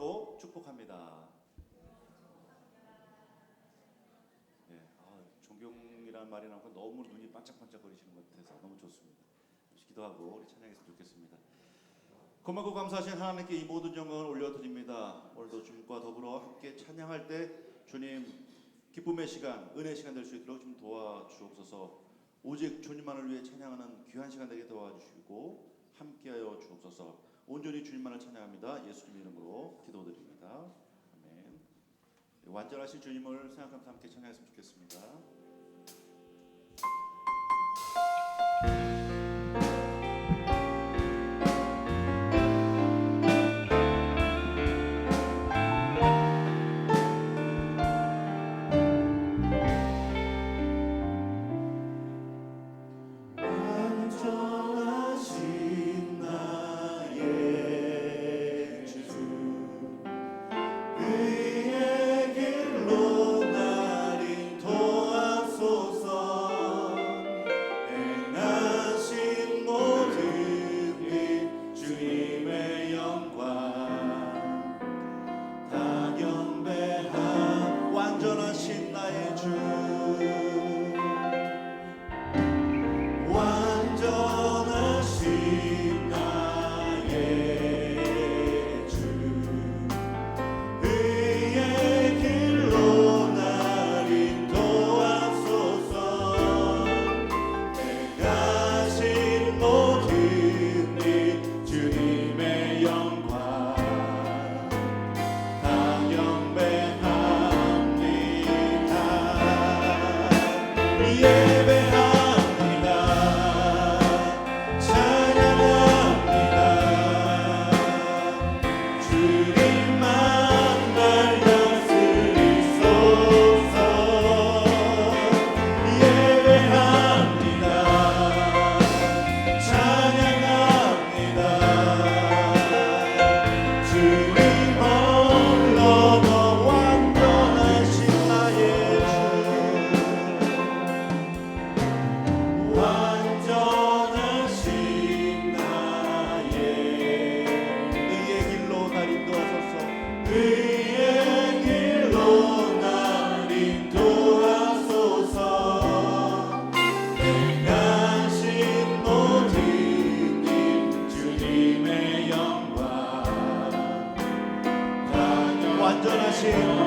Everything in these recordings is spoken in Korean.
기도하고 축복합니다. 네, 존경이라는 말이 나오고 너무 눈이 반짝반짝거리시는 것 같아서 너무 좋습니다. 기도하고 우리 찬양했으면 좋겠습니다. 고맙고 감사하신 하나님께 이 모든 영광을 올려드립니다. 오늘도 주님과 더불어 함께 찬양할 때 주님 기쁨의 시간, 은혜의 시간 될 수 있도록 좀 도와주옵소서. 오직 주님만을 위해 찬양하는 귀한 시간 되게 도와주시고 함께하여 주옵소서. 온전히 주님만을 찬양합니다. 예수님 이름으로 기도드립니다. 아멘. 완전하신 주님을 생각하면서 함께 찬양했으면 좋겠습니다.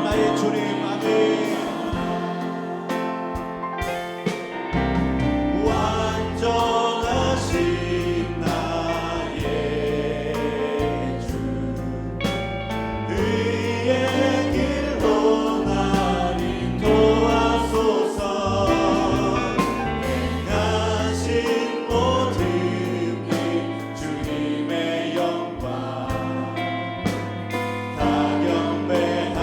나의 주님 아멘. 완전하신 나의 주 의의 길로 날 인도하소서. 행하신 모든 일 주님의 영광 다 경배합니다.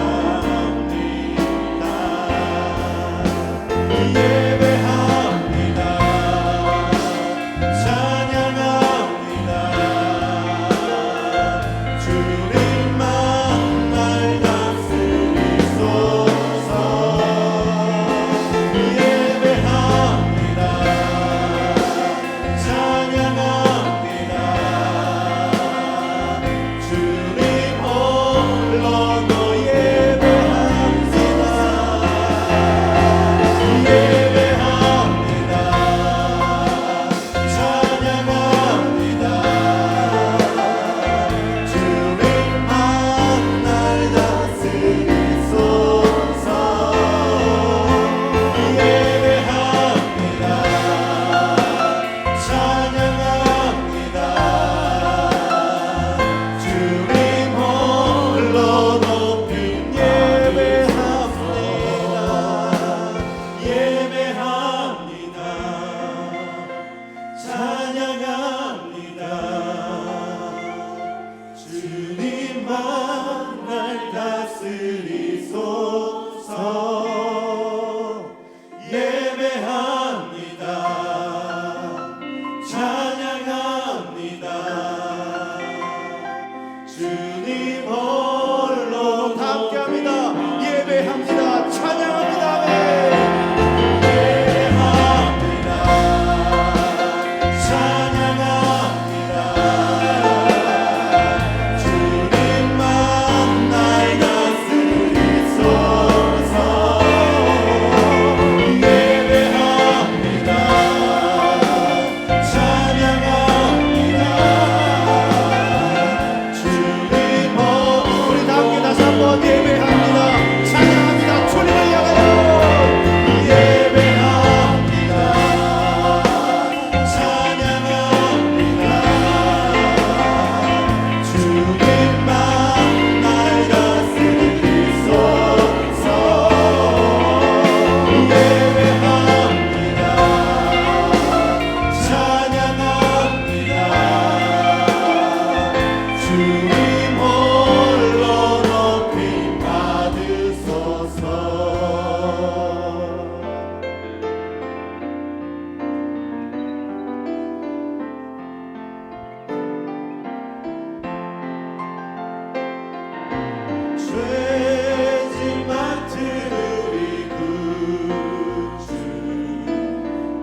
죄짐 맡은 우리 구주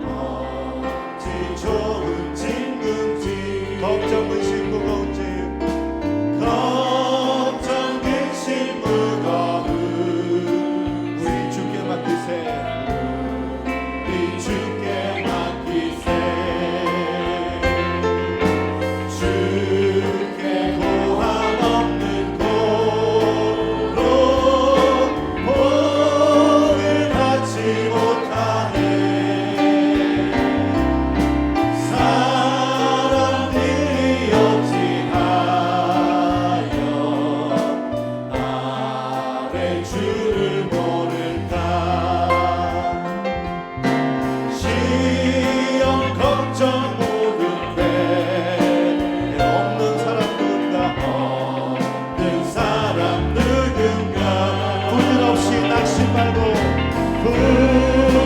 어찌 좋은 짐금지 걱정 근심 무거운 짐 걱정 근심 무거운 우리 주께 맡기세 우리 주께 맡기세 주께 고함 없는 고로 복을 받지 못하네 사람들이 어찌하여 나의 주를 모를까 시험 걱정 모든 배 없는 사람 누군가 없는 사람 누군가 부질없이 낙심 말고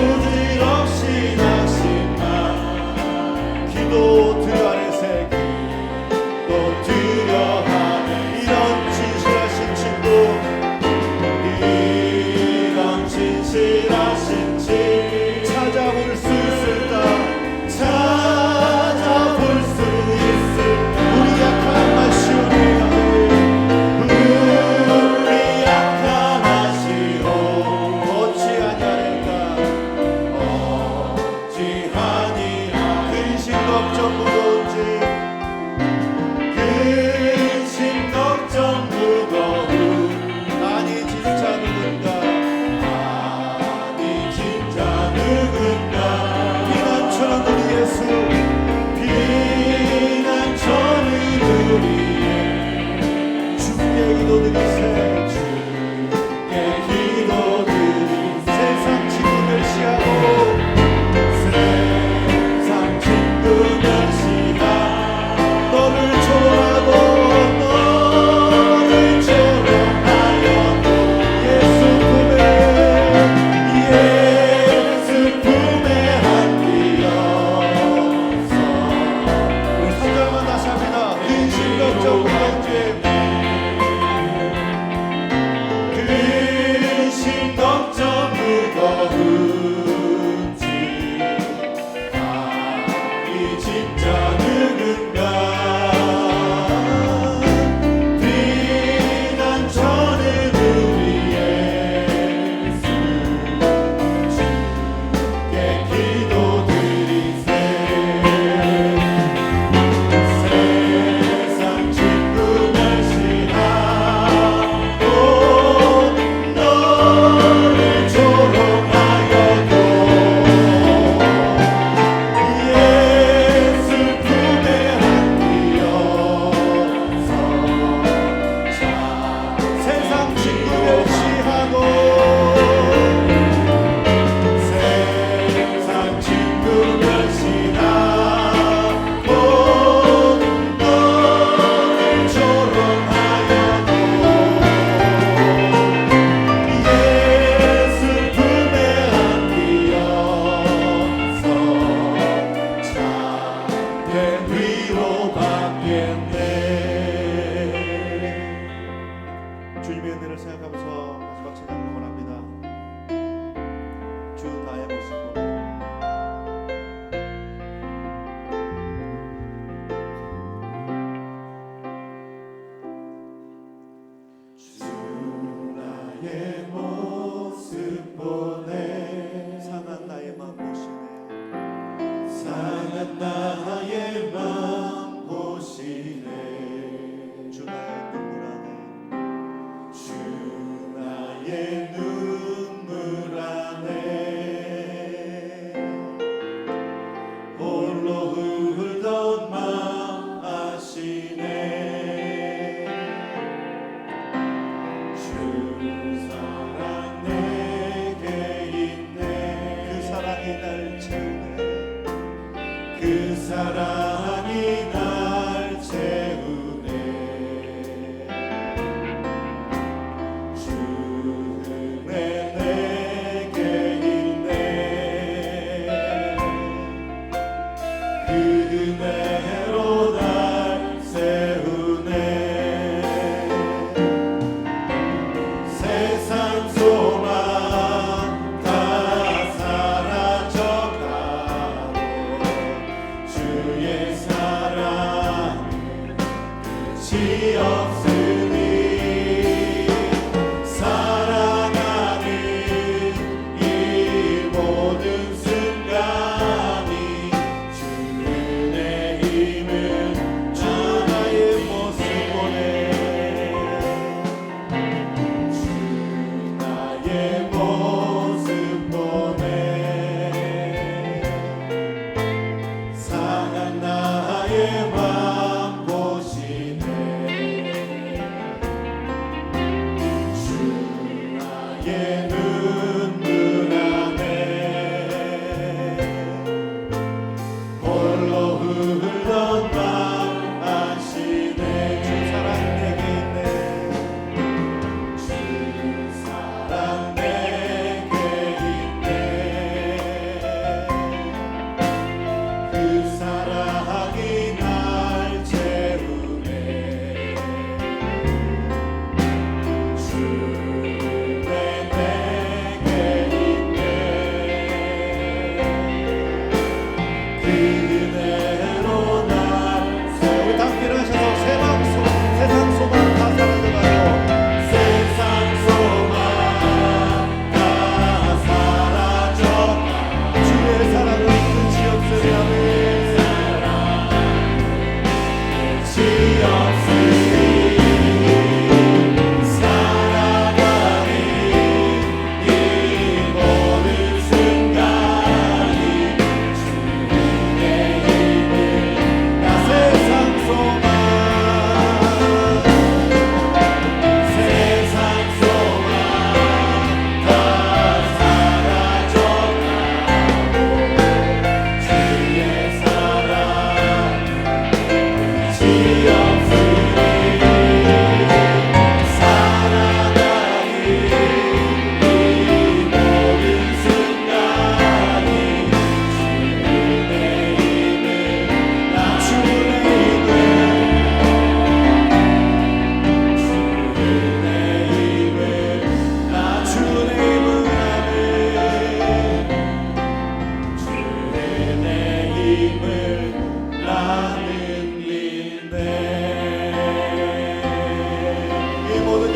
부질없이 낙심 마 기도 드려 아래 새기 또 드려 하네 이런 진실하신 친구 이런 진실하신 친 찾아볼 수 있을까 찾아볼 수 있을까 우리 약한 마시오니 우리 약한 마시오 어찌하냐니까 어찌하니 근심 걱정 무거운지 근심 걱정 무거운 아니 진짜 누군가 아니 진짜 누군가 비난처럼 우리 예수 비난처럼 우리의 주께 기도드리세 주께 기도드리 세상 친구 멸시하고 세상 친구 멸시하 너를 조롱하고 너를 조롱하여도 예수 품에 안기어서 우리 성경만 다시 합니다. 근심 걱정 무거운 짐 근심 걱정 무거운 짐 아니 진짜 누군가 비난처는 우리 예수 주께 기도드리세 세상 친구 멸시하고 너를 조롱하여도 예수 품에 안기어서 세상 친구 멸시하고 세상 친구 멸시하고 너를 조롱하여도 예수 품에 안기어서 참된 위로 받겠네 주님의 은혜를 생각하면서 마지막 찬양을 합니다. 주 나의 모습 보네 주 나의 모습 보네 상한 나의 맘 보시네 상한 나의 맘 보시네 주 나의 눈물 안에 주 나의 눈물 안에 홀로 흘던 맘 아시네 주 사랑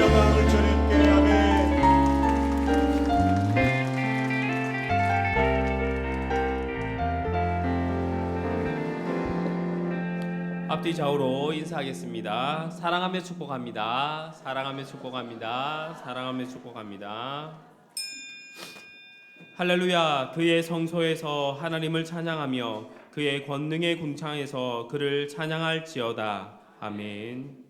영광을 주님께. 아멘. 앞뒤 좌우로 인사하겠습니다. 사랑하며 축복합니다. 사랑하며 축복합니다. 사랑하며 축복합니다. 할렐루야. 그의 성소에서 하나님을 찬양하며 그의 권능의 궁창에서 그를 찬양할지어다. 아멘.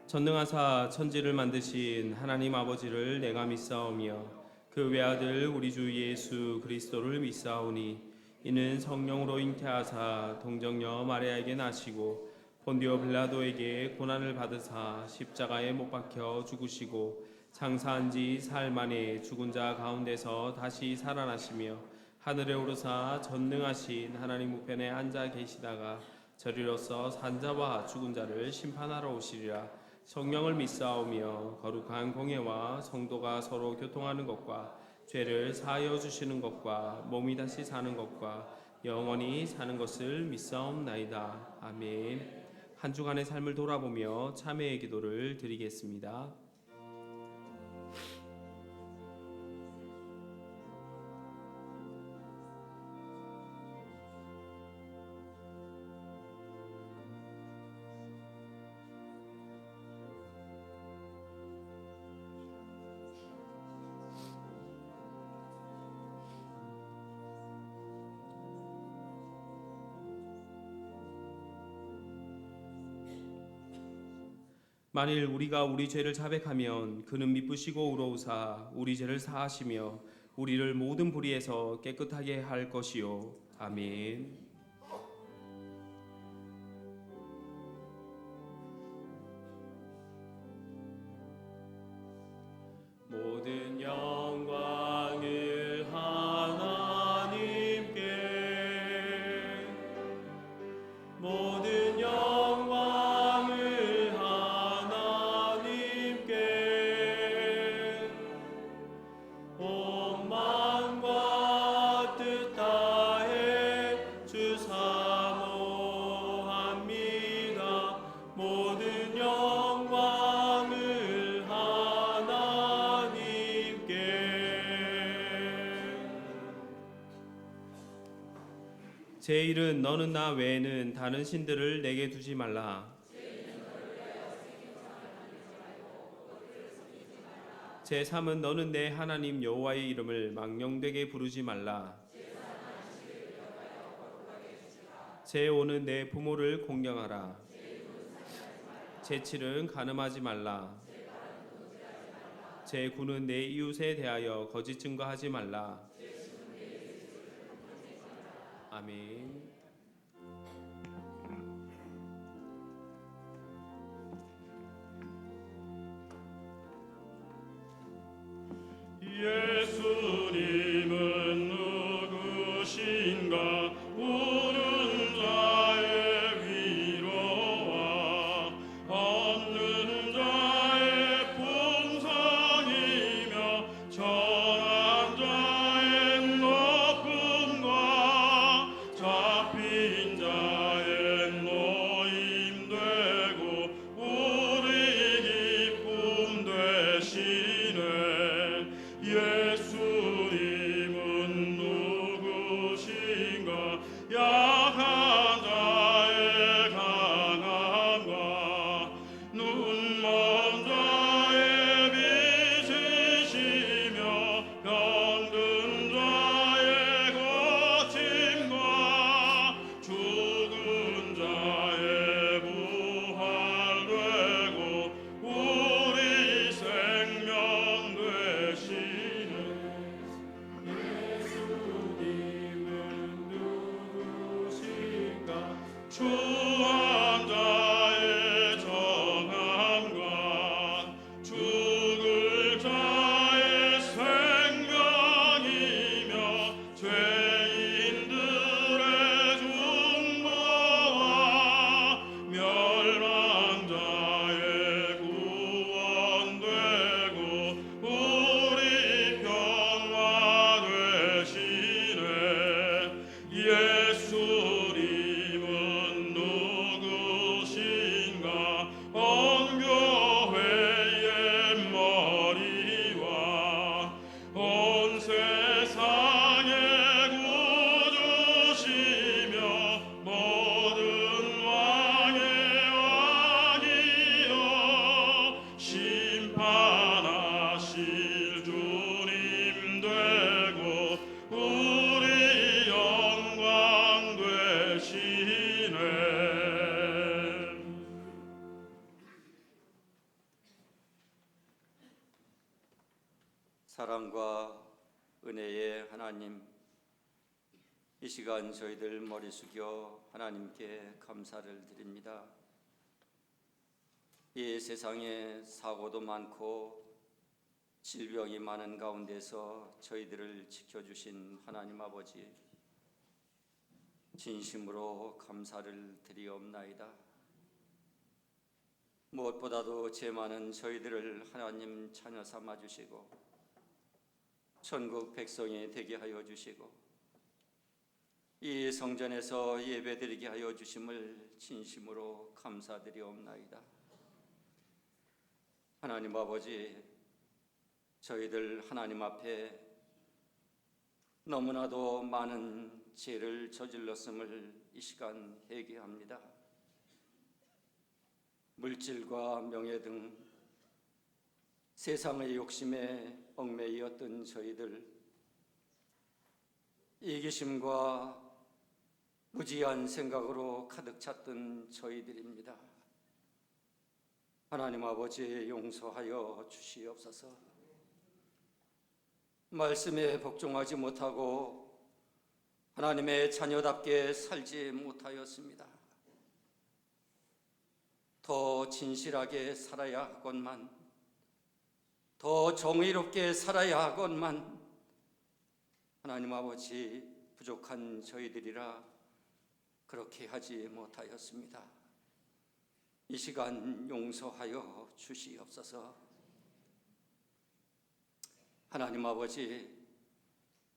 전능하사 천지를 만드신 하나님 아버지를 내가 믿사오며 그 외아들 우리 주 예수 그리스도를 믿사오니 이는 성령으로 잉태하사 동정녀 마리아에게 나시고 본디오 빌라도에게 고난을 받으사 십자가에 못 박혀 죽으시고 장사한 지 사흘 만에 죽은 자 가운데서 다시 살아나시며 하늘에 오르사 전능하신 하나님 우편에 앉아 계시다가 저리로서 산자와 죽은 자를 심판하러 오시리라. 성령을 믿사오며 거룩한 공예와 성도가 서로 교통하는 것과 죄를 사하여 주시는 것과 몸이 다시 사는 것과 영원히 사는 것을 믿사옵나이다. 아멘. 한 주간의 삶을 돌아보며 참회의 기도를 드리겠습니다. 만일 우리가 우리 죄를 자백하면 그는 미쁘시고 의로우사 우리 죄를 사하시며 우리를 모든 불의에서 깨끗하게 할 것이요. 아멘. 모든 영광을 하나님께, 모든 영광을 하나님께, 온 만과 뜻 다해 주 사모합니다. 모든 영광을 하나님께. 제1은 너는 나 외에는 다른 신들을 내게 두지 말라. 제3은 너는 내 하나님 여호와의 이름을 망령되게 부르지 말라. 제5는 내 부모를 공경하라. 제7은 간음하지 말라. 제9는 내 이웃에 대하여 거짓 증거하지 말라. 아멘. 예수님은 누구신가? 우는 자의 위로와 얻는 자의 풍성이며 전한 자의 높음과 잡힌 자의 노임되고 우리 기쁨 되시네. 예수님은 누구신가? 약한 자의 강함과 눈먼 자의 빛이시며 병든 자의 고침과 죽은 자의 부활되고 우리 생명 되시네. 예수님은 누구신가? 하나님, 이 시간 저희들 머리 숙여 하나님께 감사를 드립니다. 이 세상에 사고도 많고 질병이 많은 가운데서 저희들을 지켜주신 하나님 아버지, 진심으로 감사를 드리옵나이다. 무엇보다도 죄 많은 저희들을 하나님 자녀 삼아 주시고 천국 백성이 되게 하여 주시고 이 성전에서 예배드리게 하여 주심을 진심으로 감사드리옵나이다. 하나님 아버지, 저희들 하나님 앞에 너무나도 많은 죄를 저질렀음을 이 시간 회개합니다. 물질과 명예 등 세상의 욕심에 얽매이었던 저희들, 이기심과 무지한 생각으로 가득 찼던 저희들입니다. 하나님 아버지, 용서하여 주시옵소서. 말씀에 복종하지 못하고 하나님의 자녀답게 살지 못하였습니다. 더 진실하게 살아야 하건만, 더 정의롭게 살아야 하건만 하나님 아버지, 부족한 저희들이라 그렇게 하지 못하였습니다. 이 시간 용서하여 주시옵소서. 하나님 아버지,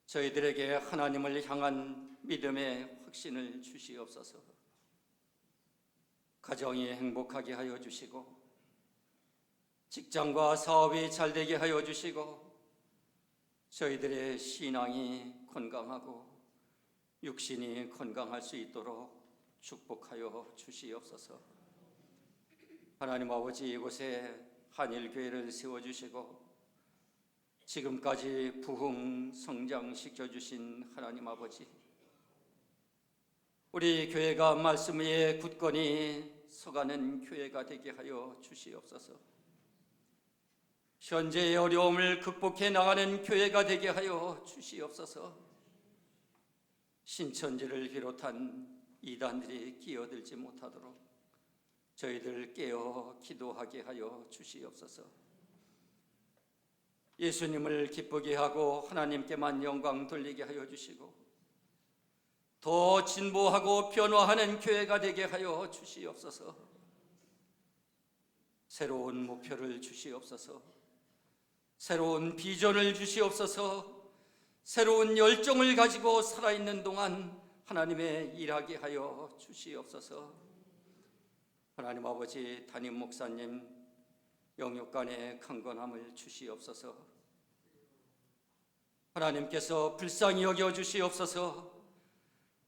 저희들에게 하나님을 향한 믿음의 확신을 주시옵소서. 가정이 행복하게 하여 주시고 직장과 사업이 잘 되게 하여 주시고 저희들의 신앙이 건강하고 육신이 건강할 수 있도록 축복하여 주시옵소서. 하나님 아버지, 이곳에 한일교회를 세워주시고 지금까지 부흥 성장시켜주신 하나님 아버지, 우리 교회가 말씀 위에 굳건히 서가는 교회가 되게 하여 주시옵소서. 현재의 어려움을 극복해 나가는 교회가 되게 하여 주시옵소서. 신천지를 비롯한 이단들이 끼어들지 못하도록 저희들 깨어 기도하게 하여 주시옵소서. 예수님을 기쁘게 하고 하나님께만 영광 돌리게 하여 주시고 더 진보하고 변화하는 교회가 되게 하여 주시옵소서. 새로운 목표를 주시옵소서. 새로운 비전을 주시옵소서. 새로운 열정을 가지고 살아있는 동안 하나님의 일하게 하여 주시옵소서. 하나님 아버지, 담임 목사님 영육간의 강건함을 주시옵소서. 하나님께서 불쌍히 여겨 주시옵소서.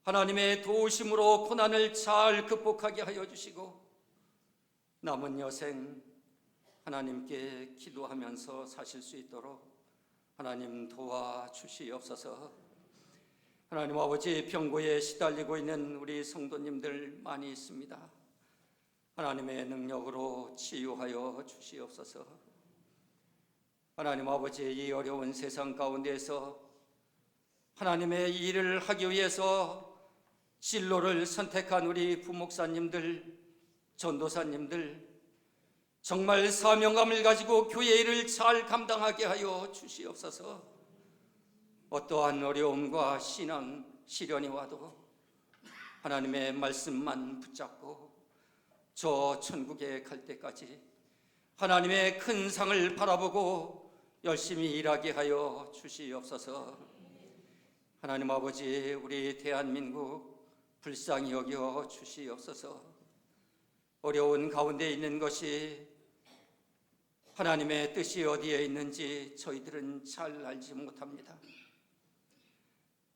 하나님의 도우심으로 고난을 잘 극복하게 하여 주시고 남은 여생 하나님께 기도하면서 사실 수 있도록 하나님 도와주시옵소서. 하나님 아버지, 병고에 시달리고 있는 우리 성도님들 많이 있습니다. 하나님의 능력으로 치유하여 주시옵소서. 하나님 아버지, 이 어려운 세상 가운데서 하나님의 일을 하기 위해서 진로를 선택한 우리 부목사님들, 전도사님들, 정말 사명감을 가지고 교회 일을 잘 감당하게 하여 주시옵소서. 어떠한 어려움과 신앙 시련이 와도 하나님의 말씀만 붙잡고 저 천국에 갈 때까지 하나님의 큰 상을 바라보고 열심히 일하게 하여 주시옵소서. 하나님 아버지, 우리 대한민국 불쌍히 여겨 주시옵소서. 어려운 가운데 있는 것이 하나님의 뜻이 어디에 있는지 저희들은 잘 알지 못합니다.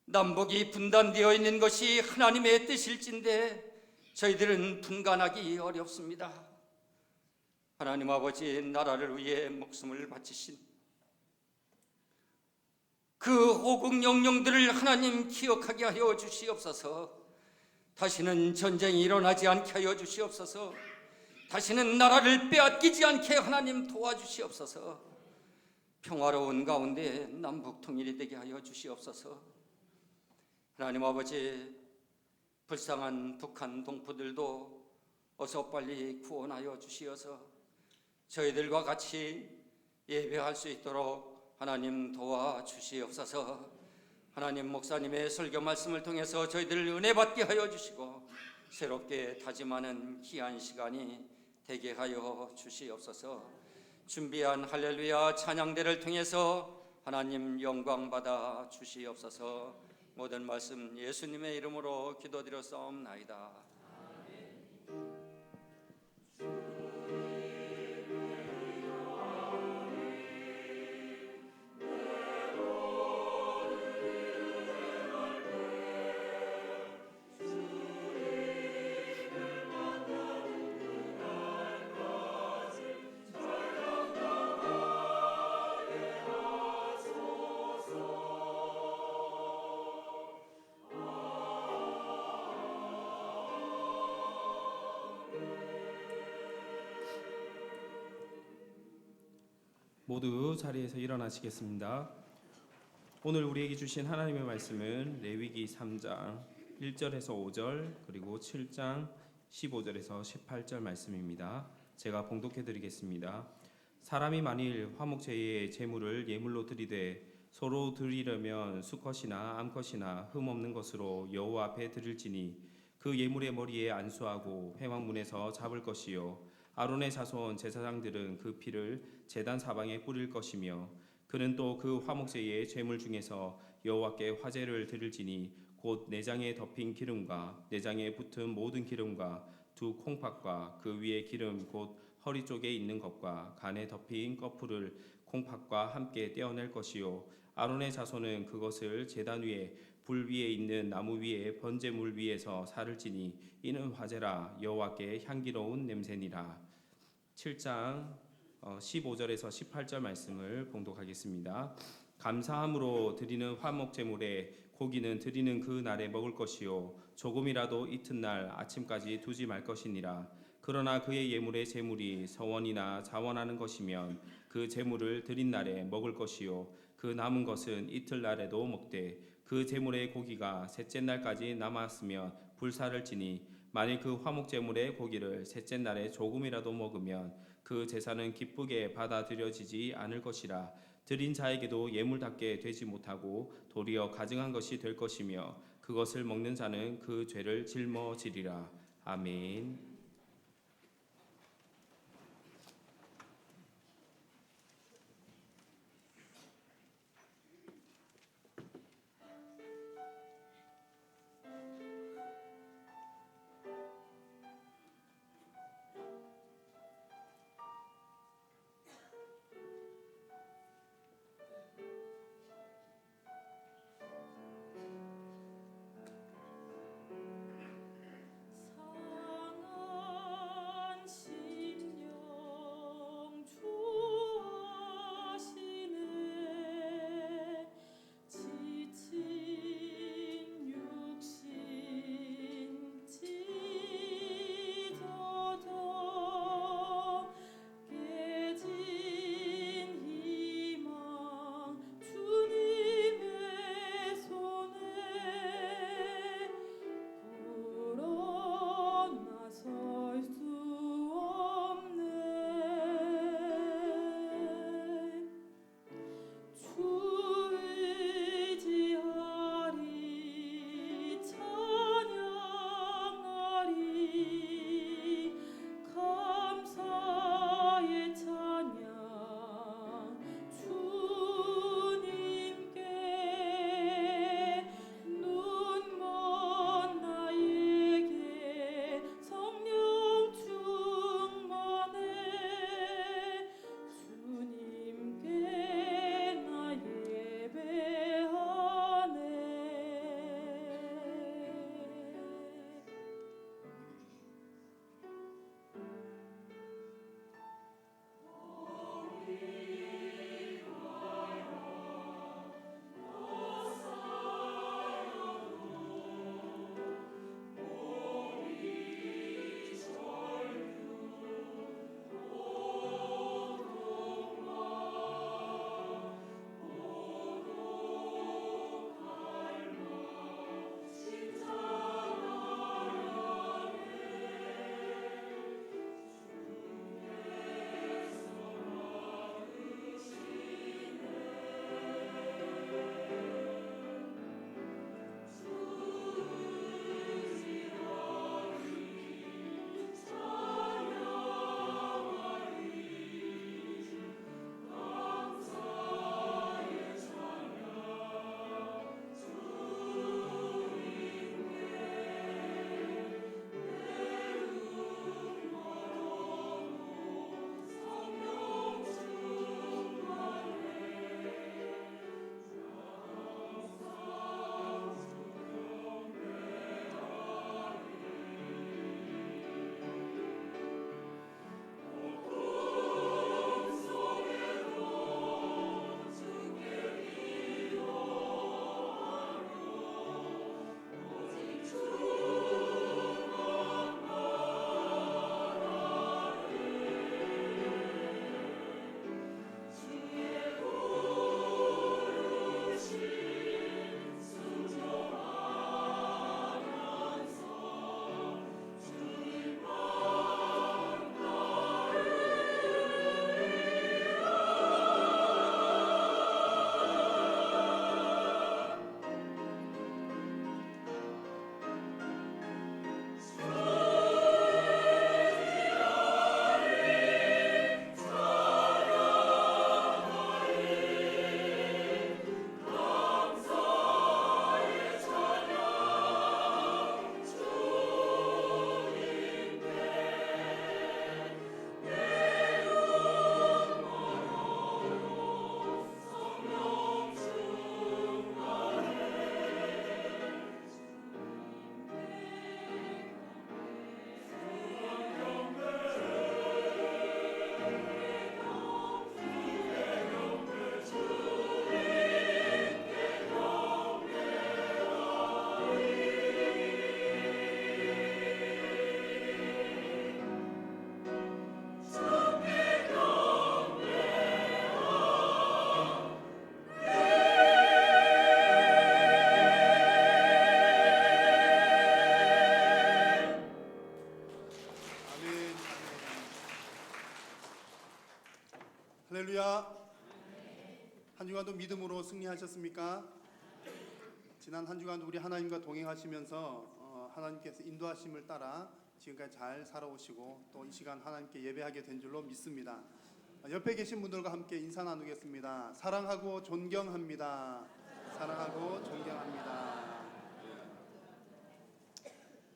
남북이 분단되어 있는 것이 하나님의 뜻일진데 저희들은 분간하기 어렵습니다. 하나님 아버지, 나라를 위해 목숨을 바치신 그 호국 영령들을 하나님 기억하게 하여 주시옵소서. 다시는 전쟁이 일어나지 않게 하여 주시옵소서. 다시는 나라를 빼앗기지 않게 하나님 도와주시옵소서. 평화로운 가운데 남북 통일이 되게 하여 주시옵소서. 하나님 아버지, 불쌍한 북한 동포들도 어서 빨리 구원하여 주시어서 저희들과 같이 예배할 수 있도록 하나님 도와주시옵소서. 하나님 목사님의 설교 말씀을 통해서 저희들을 은혜 받게 하여 주시고 새롭게 다짐하는 귀한 시간이 되게 하여 주시옵소서. 준비한 할렐루야 찬양대를 통해서 하나님 영광 받아 주시옵소서. 모든 말씀 예수님의 이름으로 기도드렸사옵나이다. 모두 자리에서 일어나시겠습니다. 오늘 우리에게 주신 하나님의 말씀은 레위기 3장 1절에서 5절 그리고 7장 15절에서 18절 말씀입니다. 제가 봉독해 드리겠습니다. 사람이 만일 화목제의 제물을 예물로 드리되 서로 드리려면 수컷이나 암컷이나 흠없는 것으로 여호와 앞에 드릴지니 그 예물의 머리에 안수하고 회막문에서 잡을 것이요 아론의 자손 제사장들은 그 피를 제단 사방에 뿌릴 것이며 그는 또 그 화목제의 제물 중에서 여호와께 화제를 드릴지니 곧 내장에 덮인 기름과 내장에 붙은 모든 기름과 두 콩팥과 그 위에 기름 곧 허리 쪽에 있는 것과 간에 덮인 꺼풀을 콩팥과 함께 떼어낼 것이요 아론의 자손은 그것을 제단 위에 불 위에 있는 나무 위에 번제물 위에서 살을지니 이는 화제라 여호와께 향기로운 냄새니라. 7장 15절에서 18절 말씀을 봉독하겠습니다. 감사함으로 드리는 화목 제물에 고기는 드리는 그 날에 먹을 것이요 조금이라도 이튿날 아침까지 두지 말 것이니라. 그러나 그의 예물의 제물이 서원이나 자원하는 것이면 그 제물을 드린 날에 먹을 것이요 그 남은 것은 이틀날에도 먹되 그 제물의 고기가 셋째 날까지 남았으면 불사를 지니 만일 그 화목 제물의 고기를 셋째 날에 조금이라도 먹으면 그 제사는 기쁘게 받아들여지지 않을 것이라. 드린 자에게도 예물답게 되지 못하고 도리어 가증한 것이 될 것이며 그것을 먹는 자는 그 죄를 짊어지리라. 아멘. 사랑하는 할렐루야. 한 주간도 믿음으로 승리하셨습니까? 지난 한 주간 우리 하나님과 동행하시면서 하나님께서 인도하심을 따라 지금까지 잘 살아오시고 또 이 시간 하나님께 예배하게 된 줄로 믿습니다. 옆에 계신 분들과 함께 인사 나누겠습니다. 사랑하고 존경합니다. 사랑하고 존경합니다.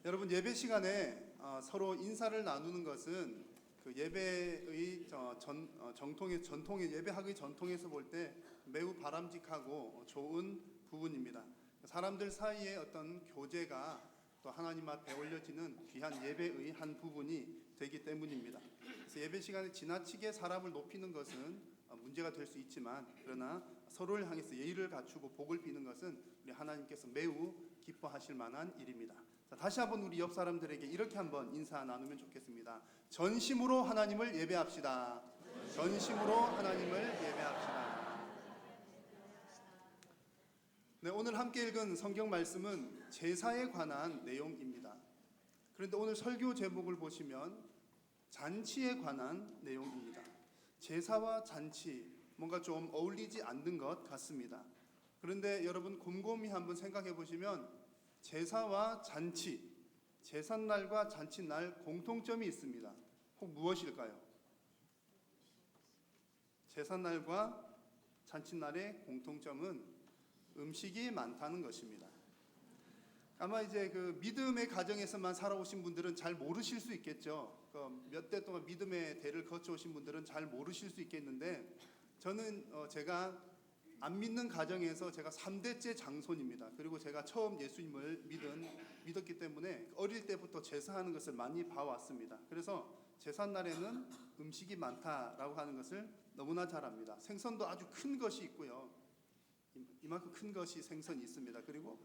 여러분, 예배 시간에 서로 인사를 나누는 것은 그 예배의 전통의 예배학의 전통에서 볼 때 매우 바람직하고 좋은 부분입니다. 사람들 사이에 어떤 교제가 또 하나님 앞에 올려지는 귀한 예배의 한 부분이 되기 때문입니다. 그래서 예배 시간에 지나치게 사람을 높이는 것은 문제가 될 수 있지만, 그러나 서로를 향해서 예의를 갖추고 복을 비는 것은 우리 하나님께서 매우 기뻐하실 만한 일입니다. 자, 다시 한번 우리 옆 사람들에게 이렇게 한번 인사 나누면 좋겠습니다. 전심으로 하나님을 예배합시다. 전심으로 하나님을 예배합시다. 네, 오늘 함께 읽은 성경 말씀은 제사에 관한 내용입니다. 그런데 오늘 설교 제목을 보시면 잔치에 관한 내용입니다. 제사와 잔치, 뭔가 좀 어울리지 않는 것 같습니다. 그런데 여러분 곰곰이 한번 생각해 보시면 제사와 잔치, 제삿날과 잔치날 공통점이 있습니다. 혹 무엇일까요? 제삿날과 잔치날의 공통점은 음식이 많다는 것입니다. 아마 이제 그 믿음의 가정에서만 살아오신 분들은 잘 모르실 수 있겠죠. 몇 대 동안 믿음의 대를 거쳐오신 분들은 잘 모르실 수 있겠는데, 저는 제가 안 믿는 가정에서 제가 3대째 장손입니다. 그리고 제가 처음 예수님을 믿었기 때문에 어릴 때부터 제사하는 것을 많이 봐왔습니다. 그래서 제삿날에는 음식이 많다라고 하는 것을 너무나 잘 압니다. 생선도 아주 큰 것이 있고요. 이만큼 큰 것이 생선이 있습니다. 그리고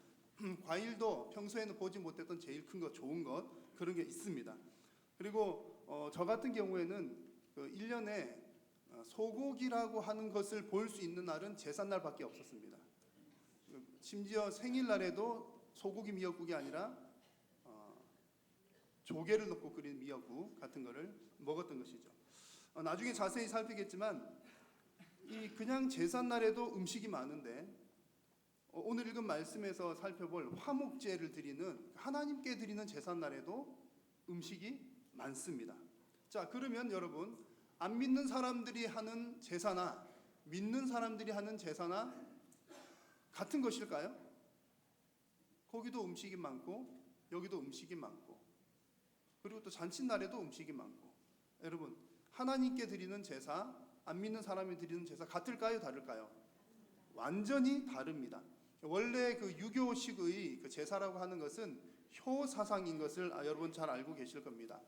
과일도 평소에는 보지 못했던 제일 큰 것, 좋은 것, 그런 게 있습니다. 그리고 저 같은 경우에는 그 1년에 소고기라고 하는 것을 볼 수 있는 날은 제삿날밖에 없었습니다. 심지어 생일날에도 소고기 미역국이 아니라 조개를 넣고 끓인 미역국 같은 거를 먹었던 것이죠. 나중에 자세히 살피겠지만 이 그냥 제삿날에도 음식이 많은데, 오늘 읽은 말씀에서 살펴볼 화목제를 드리는, 하나님께 드리는 제삿날에도 음식이 많습니다. 자, 그러면 여러분, 안 믿는 사람들이 하는 제사나 믿는 사람들이 하는 제사나 같은 것일까요? 거기도 음식이 많고 여기도 음식이 많고, 그리고 또 잔칫날에도 음식이 많고. 여러분, 하나님께 드리는 제사, 안 믿는 사람이 드리는 제사 같을까요? 다를까요? 완전히 다릅니다. 원래 그 유교식의 그 제사라고 하는 것은 효 사상인 것을 여러분 잘 알고 계실 겁니다.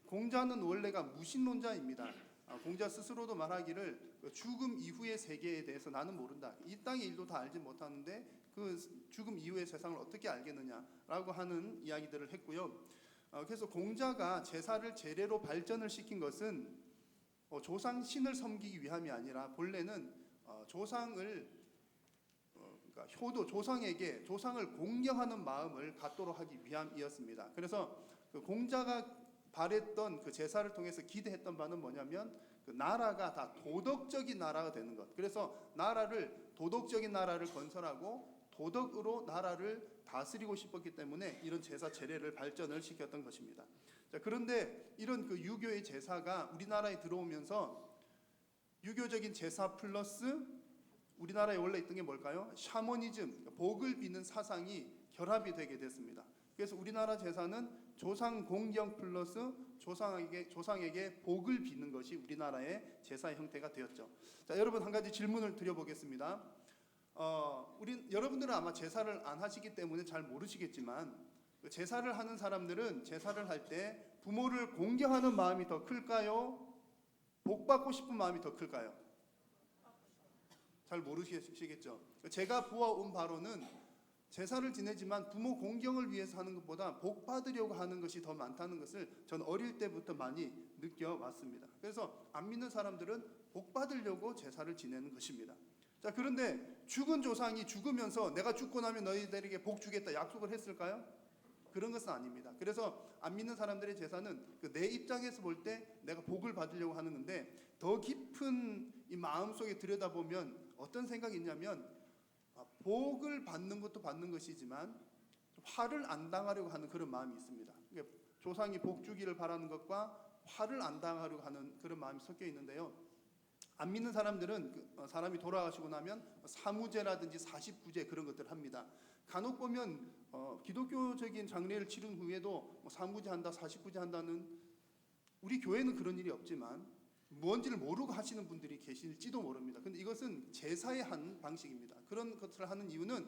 공자는 원래가 무신론자입니다. 공자 스스로도 말하기를 죽음 이후의 세계에 대해서 나는 모른다. 이 땅의 일도 다 알지 못하는데 그 죽음 이후의 세상을 어떻게 알겠느냐라고 하는 이야기들을 했고요. 그래서 공자가 제사를 제례로 발전을 시킨 것은 조상 신을 섬기기 위함이 아니라 본래는 조상을 그러니까 효도, 조상을 공경하는 마음을 갖도록 하기 위함이었습니다. 그래서 그 공자가 바랬던 그 제사를 통해서 기대했던 바는 뭐냐면 그 나라가 다 도덕적인 나라가 되는 것. 그래서 도덕적인 나라를 건설하고 도덕으로 나라를 다스리고 싶었기 때문에 이런 제사 제례를 발전을 시켰던 것입니다. 자, 그런데 이런 그 유교의 제사가 우리나라에 들어오면서 유교적인 제사 플러스 우리나라에 원래 있던 게 뭘까요? 샤머니즘, 복을 비는 사상이 결합이 되게 됐습니다. 그래서 우리나라 제사는 조상 공경 플러스 조상에게 복을 비는 것이 우리나라의 제사의 형태가 되었죠. 자, 여러분 한 가지 질문을 드려보겠습니다. 여러분들은 아마 제사를 안 하시기 때문에 잘 모르시겠지만, 제사를 하는 사람들은 제사를 할 때 부모를 공경하는 마음이 더 클까요? 복 받고 싶은 마음이 더 클까요? 잘 모르시겠죠. 제가 보아온 바로는 제사를 지내지만 부모 공경을 위해서 하는 것보다 복 받으려고 하는 것이 더 많다는 것을 저는 어릴 때부터 많이 느껴왔습니다. 그래서 안 믿는 사람들은 복 받으려고 제사를 지내는 것입니다. 자, 그런데 죽은 조상이 죽으면서 내가 죽고 나면 너희들에게 복 주겠다 약속을 했을까요? 그런 것은 아닙니다. 그래서 안 믿는 사람들의 제사는 내 입장에서 볼 때 내가 복을 받으려고 하는 건데, 더 깊은 이 마음 속에 들여다보면 어떤 생각이 있냐면 복을 받는 것도 받는 것이지만 화를 안 당하려고 하는 그런 마음이 있습니다. 그러니까 조상이 복 주기를 바라는 것과 화를 안 당하려고 하는 그런 마음이 섞여 있는데요. 안 믿는 사람들은 사람이 돌아가시고 나면 사무제라든지 49제 그런 것들을 합니다. 간혹 보면 기독교적인 장례를 치른 후에도 사무제 한다, 49제 한다는, 우리 교회는 그런 일이 없지만 뭔지를 모르고 하시는 분들이 계실지도 모릅니다. 근데 이것은 제사의 한 방식입니다. 그런 것을 하는 이유는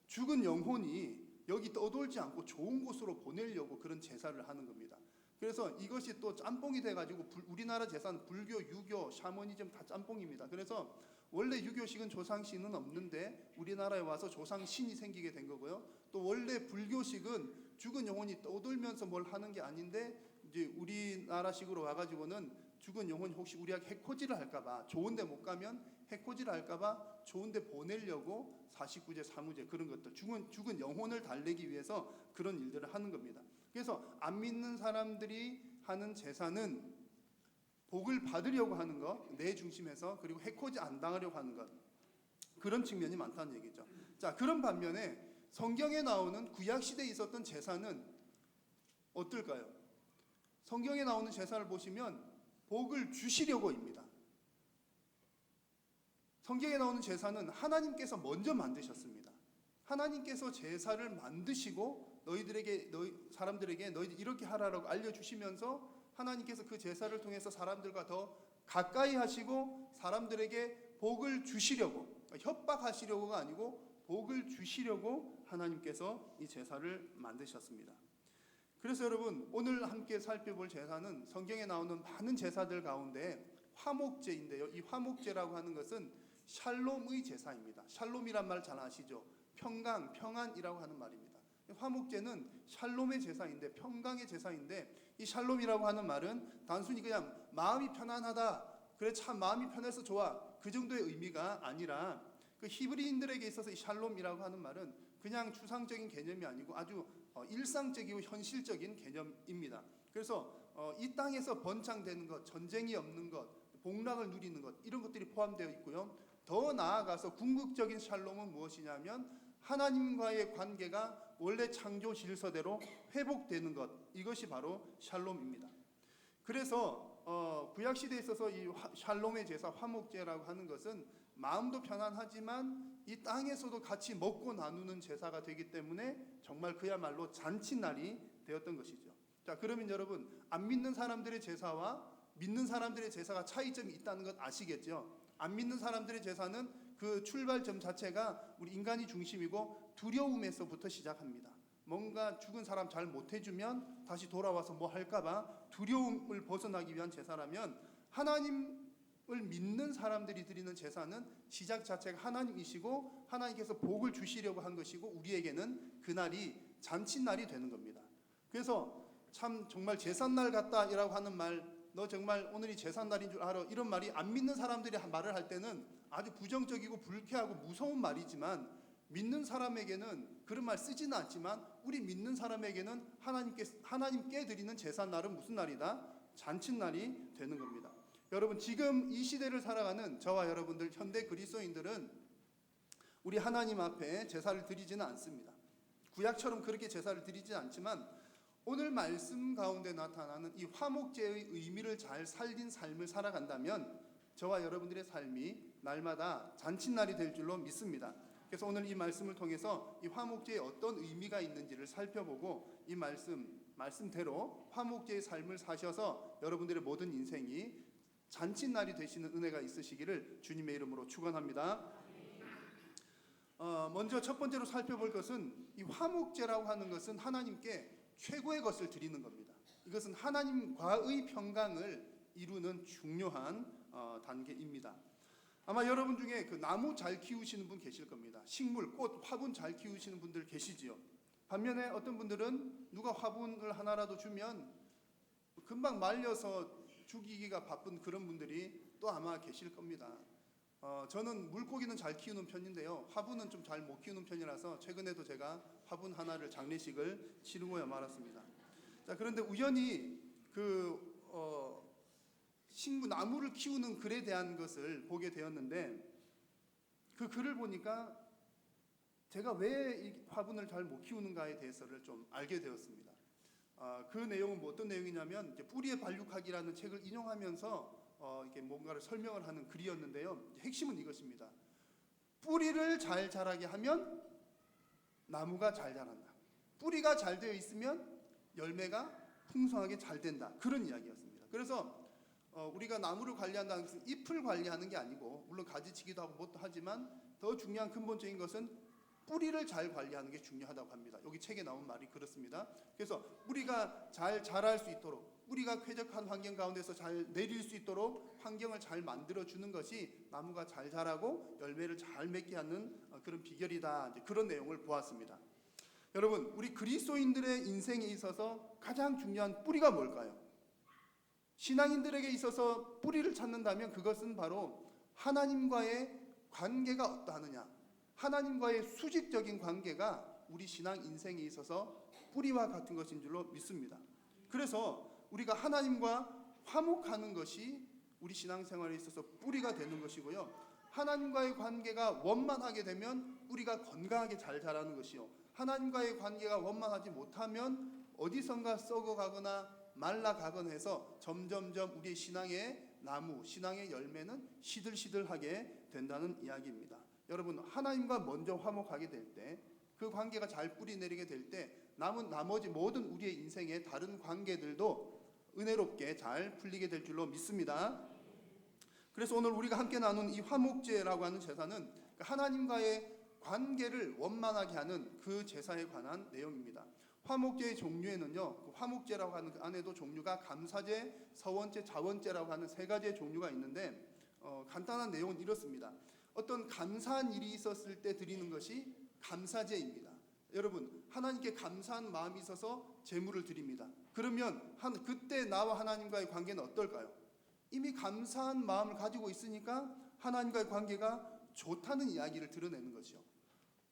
죽은 영혼이 여기 떠돌지 않고 좋은 곳으로 보내려고 그런 제사를 하는 겁니다. 그래서 이것이 또 짬뽕이 돼가지고 우리나라 제사는 불교, 유교, 샤머니즘 다 짬뽕입니다. 그래서 원래 유교식은 조상신은 없는데 우리나라에 와서 조상신이 생기게 된 거고요. 또 원래 불교식은 죽은 영혼이 떠돌면서 뭘 하는 게 아닌데 이제 우리나라식으로 와가지고는 죽은 영혼이 혹시 우리가 해코지를 할까봐, 좋은데 못 가면 해코지를 할까봐 좋은데 보내려고 49제, 사무제 그런 것들, 죽은 영혼을 달래기 위해서 그런 일들을 하는 겁니다. 그래서 안 믿는 사람들이 하는 제사는 복을 받으려고 하는 것, 내 중심에서, 그리고 해코지 안 당하려고 하는 것, 그런 측면이 많다는 얘기죠. 자, 그런 반면에 성경에 나오는 구약 시대에 있었던 제사는 어떨까요? 성경에 나오는 제사를 보시면 복을 주시려고입니다. 성경에 나오는 제사는 하나님께서 먼저 만드셨습니다. 하나님께서 제사를 만드시고 사람들에게 너희들 이렇게 하라라고 알려주시면서 하나님께서 그 제사를 통해서 사람들과 더 가까이 하시고 사람들에게 복을 주시려고, 협박하시려고가 아니고 복을 주시려고 하나님께서 이 제사를 만드셨습니다. 그래서 여러분, 오늘 함께 살펴볼 제사는 성경에 나오는 많은 제사들 가운데 화목제인데요. 이 화목제라고 하는 것은 샬롬의 제사입니다. 샬롬이란 말 잘 아시죠? 평강, 평안이라고 하는 말입니다. 화목제는 샬롬의 제사인데, 평강의 제사인데, 이 샬롬이라고 하는 말은 단순히 그냥 마음이 편안하다, 그래 참 마음이 편해서 좋아, 그 정도의 의미가 아니라 그 히브리인들에게 있어서 이 샬롬이라고 하는 말은 그냥 추상적인 개념이 아니고 아주 일상적이고 현실적인 개념입니다. 그래서 이 땅에서 번창되는 것, 전쟁이 없는 것, 복락을 누리는 것, 이런 것들이 포함되어 있고요. 더 나아가서 궁극적인 샬롬은 무엇이냐면 하나님과의 관계가 원래 창조 질서대로 회복되는 것, 이것이 바로 샬롬입니다. 그래서 구약 시대에 있어서 이 샬롬의 제사, 화목제라고 하는 것은 마음도 편안하지만 이 땅에서도 같이 먹고 나누는 제사가 되기 때문에 정말 그야말로 잔칫날이 되었던 것이죠. 자, 그러면 여러분, 안 믿는 사람들의 제사와 믿는 사람들의 제사가 차이점이 있다는 것 아시겠죠? 안 믿는 사람들의 제사는 그 출발점 자체가 우리 인간이 중심이고 두려움에서부터 시작합니다. 뭔가 죽은 사람 잘 못해주면 다시 돌아와서 뭐 할까봐 두려움을 벗어나기 위한 제사라면, 하나님을 믿는 사람들이 드리는 제사는 시작 자체가 하나님이시고 하나님께서 복을 주시려고 한 것이고 우리에게는 그날이 잔칫날이 되는 겁니다. 그래서 참 정말 제삿날 같다라고 하는 말, 너 정말 오늘이 제삿날인 줄 알아, 이런 말이 안 믿는 사람들이 말을 할 때는 아주 부정적이고 불쾌하고 무서운 말이지만, 믿는 사람에게는 그런 말 쓰지는 않지만 우리 믿는 사람에게는 하나님께 드리는 제삿날은 무슨 날이다? 잔칫날이 되는 겁니다. 여러분, 지금 이 시대를 살아가는 저와 여러분들 현대 그리스도인들은 우리 하나님 앞에 제사를 드리지는 않습니다. 구약처럼 그렇게 제사를 드리지 않지만 오늘 말씀 가운데 나타나는 이 화목제의 의미를 잘 살린 삶을 살아간다면 저와 여러분들의 삶이 날마다 잔칫날이 될 줄로 믿습니다. 그래서 오늘 이 말씀을 통해서 이 화목제에 어떤 의미가 있는지를 살펴보고 이 말씀대로 화목제의 삶을 사셔서 여러분들의 모든 인생이 잔칫날이 되시는 은혜가 있으시기를 주님의 이름으로 축원합니다. 먼저 첫 번째로 살펴볼 것은 이 화목제라고 하는 것은 하나님께 최고의 것을 드리는 겁니다. 이것은 하나님과의 평강을 이루는 중요한 단계입니다. 아마 여러분 중에 그 나무 잘 키우시는 분 계실 겁니다. 식물, 꽃, 화분 잘 키우시는 분들 계시지요. 반면에 어떤 분들은 누가 화분을 하나라도 주면 금방 말려서 죽이기가 바쁜 그런 분들이 또 아마 계실 겁니다. 저는 물고기는 잘 키우는 편인데요, 화분은 좀 잘 못 키우는 편이라서 최근에도 제가 화분 하나를 장례식을 치르고야 말았습니다. 자, 그런데 우연히 나무를 키우는 글에 대한 것을 보게 되었는데, 그 글을 보니까 제가 왜 이 화분을 잘 못 키우는가에 대해서를 좀 알게 되었습니다. 그 내용은 어떤 내용이냐면 이제 뿌리에 발육하기라는 책을 인용하면서 이렇게 뭔가를 설명을 하는 글이었는데요. 핵심은 이것입니다. 뿌리를 잘 자라게 하면 나무가 잘 자란다. 뿌리가 잘 되어 있으면 열매가 풍성하게 잘 된다. 그런 이야기였습니다. 그래서 우리가 나무를 관리한다는 것은 잎을 관리하는 게 아니고, 물론 가지치기도 하고 뭣도 하지만 더 중요한 근본적인 것은 뿌리를 잘 관리하는 게 중요하다고 합니다. 여기 책에 나온 말이 그렇습니다. 그래서 뿌리가 잘 자랄 수 있도록, 뿌리가 쾌적한 환경 가운데서 잘 내릴 수 있도록 환경을 잘 만들어주는 것이 나무가 잘 자라고 열매를 잘 맺게 하는 그런 비결이다. 이제 그런 내용을 보았습니다. 여러분, 우리 그리스도인들의 인생에 있어서 가장 중요한 뿌리가 뭘까요? 신앙인들에게 있어서 뿌리를 찾는다면 그것은 바로 하나님과의 관계가 어떠하느냐, 하나님과의 수직적인 관계가 우리 신앙 인생에 있어서 뿌리와 같은 것인 줄로 믿습니다. 그래서 우리가 하나님과 화목하는 것이 우리 신앙생활에 있어서 뿌리가 되는 것이고요, 하나님과의 관계가 원만하게 되면 뿌리가 건강하게 잘 자라는 것이요, 하나님과의 관계가 원만하지 못하면 어디선가 썩어가거나 말라가거나 해서 점점점 우리의 신앙의 나무, 신앙의 열매는 시들시들하게 된다는 이야기입니다. 여러분, 하나님과 먼저 화목하게 될 때, 그 관계가 잘 뿌리내리게 될 때 남은 나머지 모든 우리의 인생의 다른 관계들도 은혜롭게 잘 풀리게 될 줄로 믿습니다. 그래서 오늘 우리가 함께 나눈 이 화목제라고 하는 제사는 하나님과의 관계를 원만하게 하는 그 제사에 관한 내용입니다. 화목제의 종류에는요, 그 화목제라고 하는 그 안에도 종류가 감사제, 서원제, 자원제라고 하는 세 가지의 종류가 있는데, 간단한 내용은 이렇습니다. 어떤 감사한 일이 있었을 때 드리는 것이 감사제입니다. 여러분, 하나님께 감사한 마음이 있어서 제물을 드립니다. 그러면 그때 나와 하나님과의 관계는 어떨까요? 이미 감사한 마음을 가지고 있으니까 하나님과의 관계가 좋다는 이야기를 드러내는 것이죠.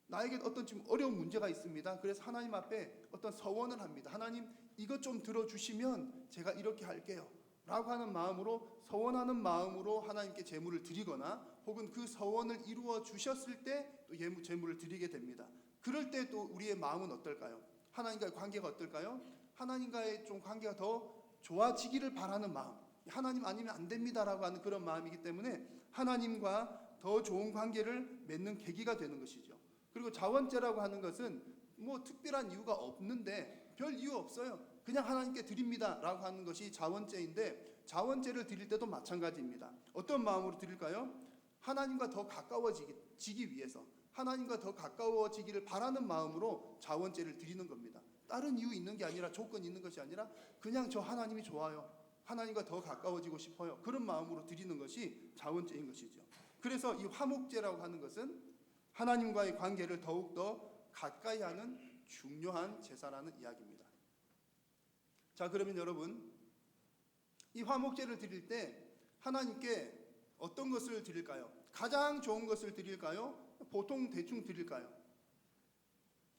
나에게 어떤 지금 어려운 문제가 있습니다. 그래서 하나님 앞에 어떤 서원을 합니다. 하나님, 이것 좀 들어주시면 제가 이렇게 할게요 라고 하는 마음으로, 서원하는 마음으로 하나님께 제물을 드리거나, 혹은 그 서원을 이루어 주셨을 때 또 제물을 드리게 됩니다. 그럴 때 또 우리의 마음은 어떨까요? 하나님과의 관계가 어떨까요? 하나님과의 좀 관계가 더 좋아지기를 바라는 마음, 하나님 아니면 안 됩니다라고 하는 그런 마음이기 때문에 하나님과 더 좋은 관계를 맺는 계기가 되는 것이죠. 그리고 자원제라고 하는 것은 뭐 특별한 이유가 없는데, 별 이유 없어요, 그냥 하나님께 드립니다 라고 하는 것이 자원제인데, 자원제를 드릴 때도 마찬가지입니다. 어떤 마음으로 드릴까요? 하나님과 더 가까워지기 위해서, 하나님과 더 가까워지기를 바라는 마음으로 자원제를 드리는 겁니다. 다른 이유 있는 게 아니라, 조건이 있는 것이 아니라, 그냥 저 하나님이 좋아요, 하나님과 더 가까워지고 싶어요, 그런 마음으로 드리는 것이 자원제인 것이죠. 그래서 이 화목제라고 하는 것은 하나님과의 관계를 더욱더 가까이 하는 중요한 제사라는 이야기입니다. 자, 그러면 여러분, 이 화목제를 드릴 때 하나님께 어떤 것을 드릴까요? 가장 좋은 것을 드릴까요? 보통 대충 드릴까요?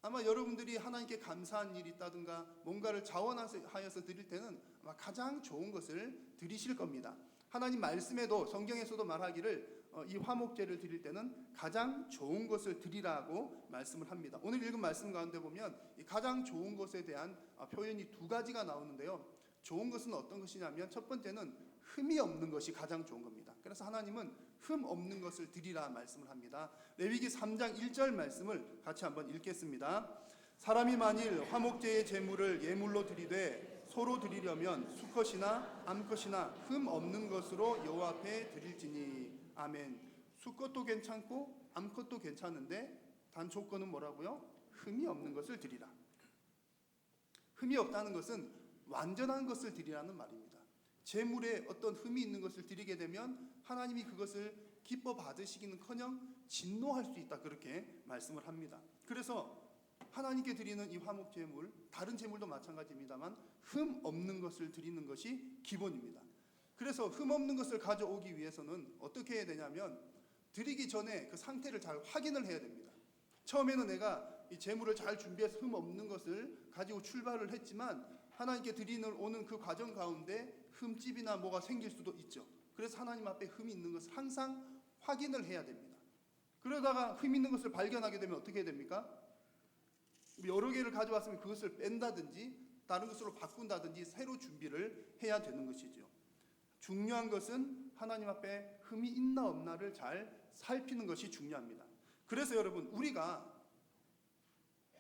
아마 여러분들이 하나님께 감사한 일이 있다든가 뭔가를 자원하여서 드릴 때는 아마 가장 좋은 것을 드리실 겁니다. 하나님 말씀에도, 성경에서도 말하기를 이 화목제를 드릴 때는 가장 좋은 것을 드리라고 말씀을 합니다. 오늘 읽은 말씀 가운데 보면 이 가장 좋은 것에 대한 표현이 두 가지가 나오는데요, 좋은 것은 어떤 것이냐면, 첫 번째는 흠이 없는 것이 가장 좋은 겁니다. 그래서 하나님은 흠 없는 것을 드리라 말씀을 합니다. 레위기 3장 1절 말씀을 같이 한번 읽겠습니다. 사람이 만일 화목제의 제물을 예물로 드리되 소로 드리려면 수컷이나 암컷이나 흠 없는 것으로 여호와 앞에 드릴지니. 아멘. 수컷도 괜찮고 암컷도 괜찮은데 단 조건은 뭐라고요? 흠이 없는 것을 드리라. 흠이 없다는 것은 완전한 것을 드리라는 말입니다. 제물에 어떤 흠이 있는 것을 드리게 되면 하나님이 그것을 기뻐 받으시기는커녕 진노할 수 있다, 그렇게 말씀을 합니다. 그래서 하나님께 드리는 이 화목 제물, 다른 제물도 마찬가지입니다만 흠 없는 것을 드리는 것이 기본입니다. 그래서 흠 없는 것을 가져오기 위해서는 어떻게 해야 되냐면, 드리기 전에 그 상태를 잘 확인을 해야 됩니다. 처음에는 내가 이 제물을 잘 준비해서 흠 없는 것을 가지고 출발을 했지만 하나님께 오는 그 과정 가운데 흠집이나 뭐가 생길 수도 있죠. 그래서 하나님 앞에 흠이 있는 것을 항상 확인을 해야 됩니다. 그러다가 흠 있는 것을 발견하게 되면 어떻게 해야 됩니까? 여러 개를 가져왔으면 그것을 뺀다든지 다른 것으로 바꾼다든지 새로 준비를 해야 되는 것이죠. 중요한 것은 하나님 앞에 흠이 있나 없나를 잘 살피는 것이 중요합니다. 그래서 여러분,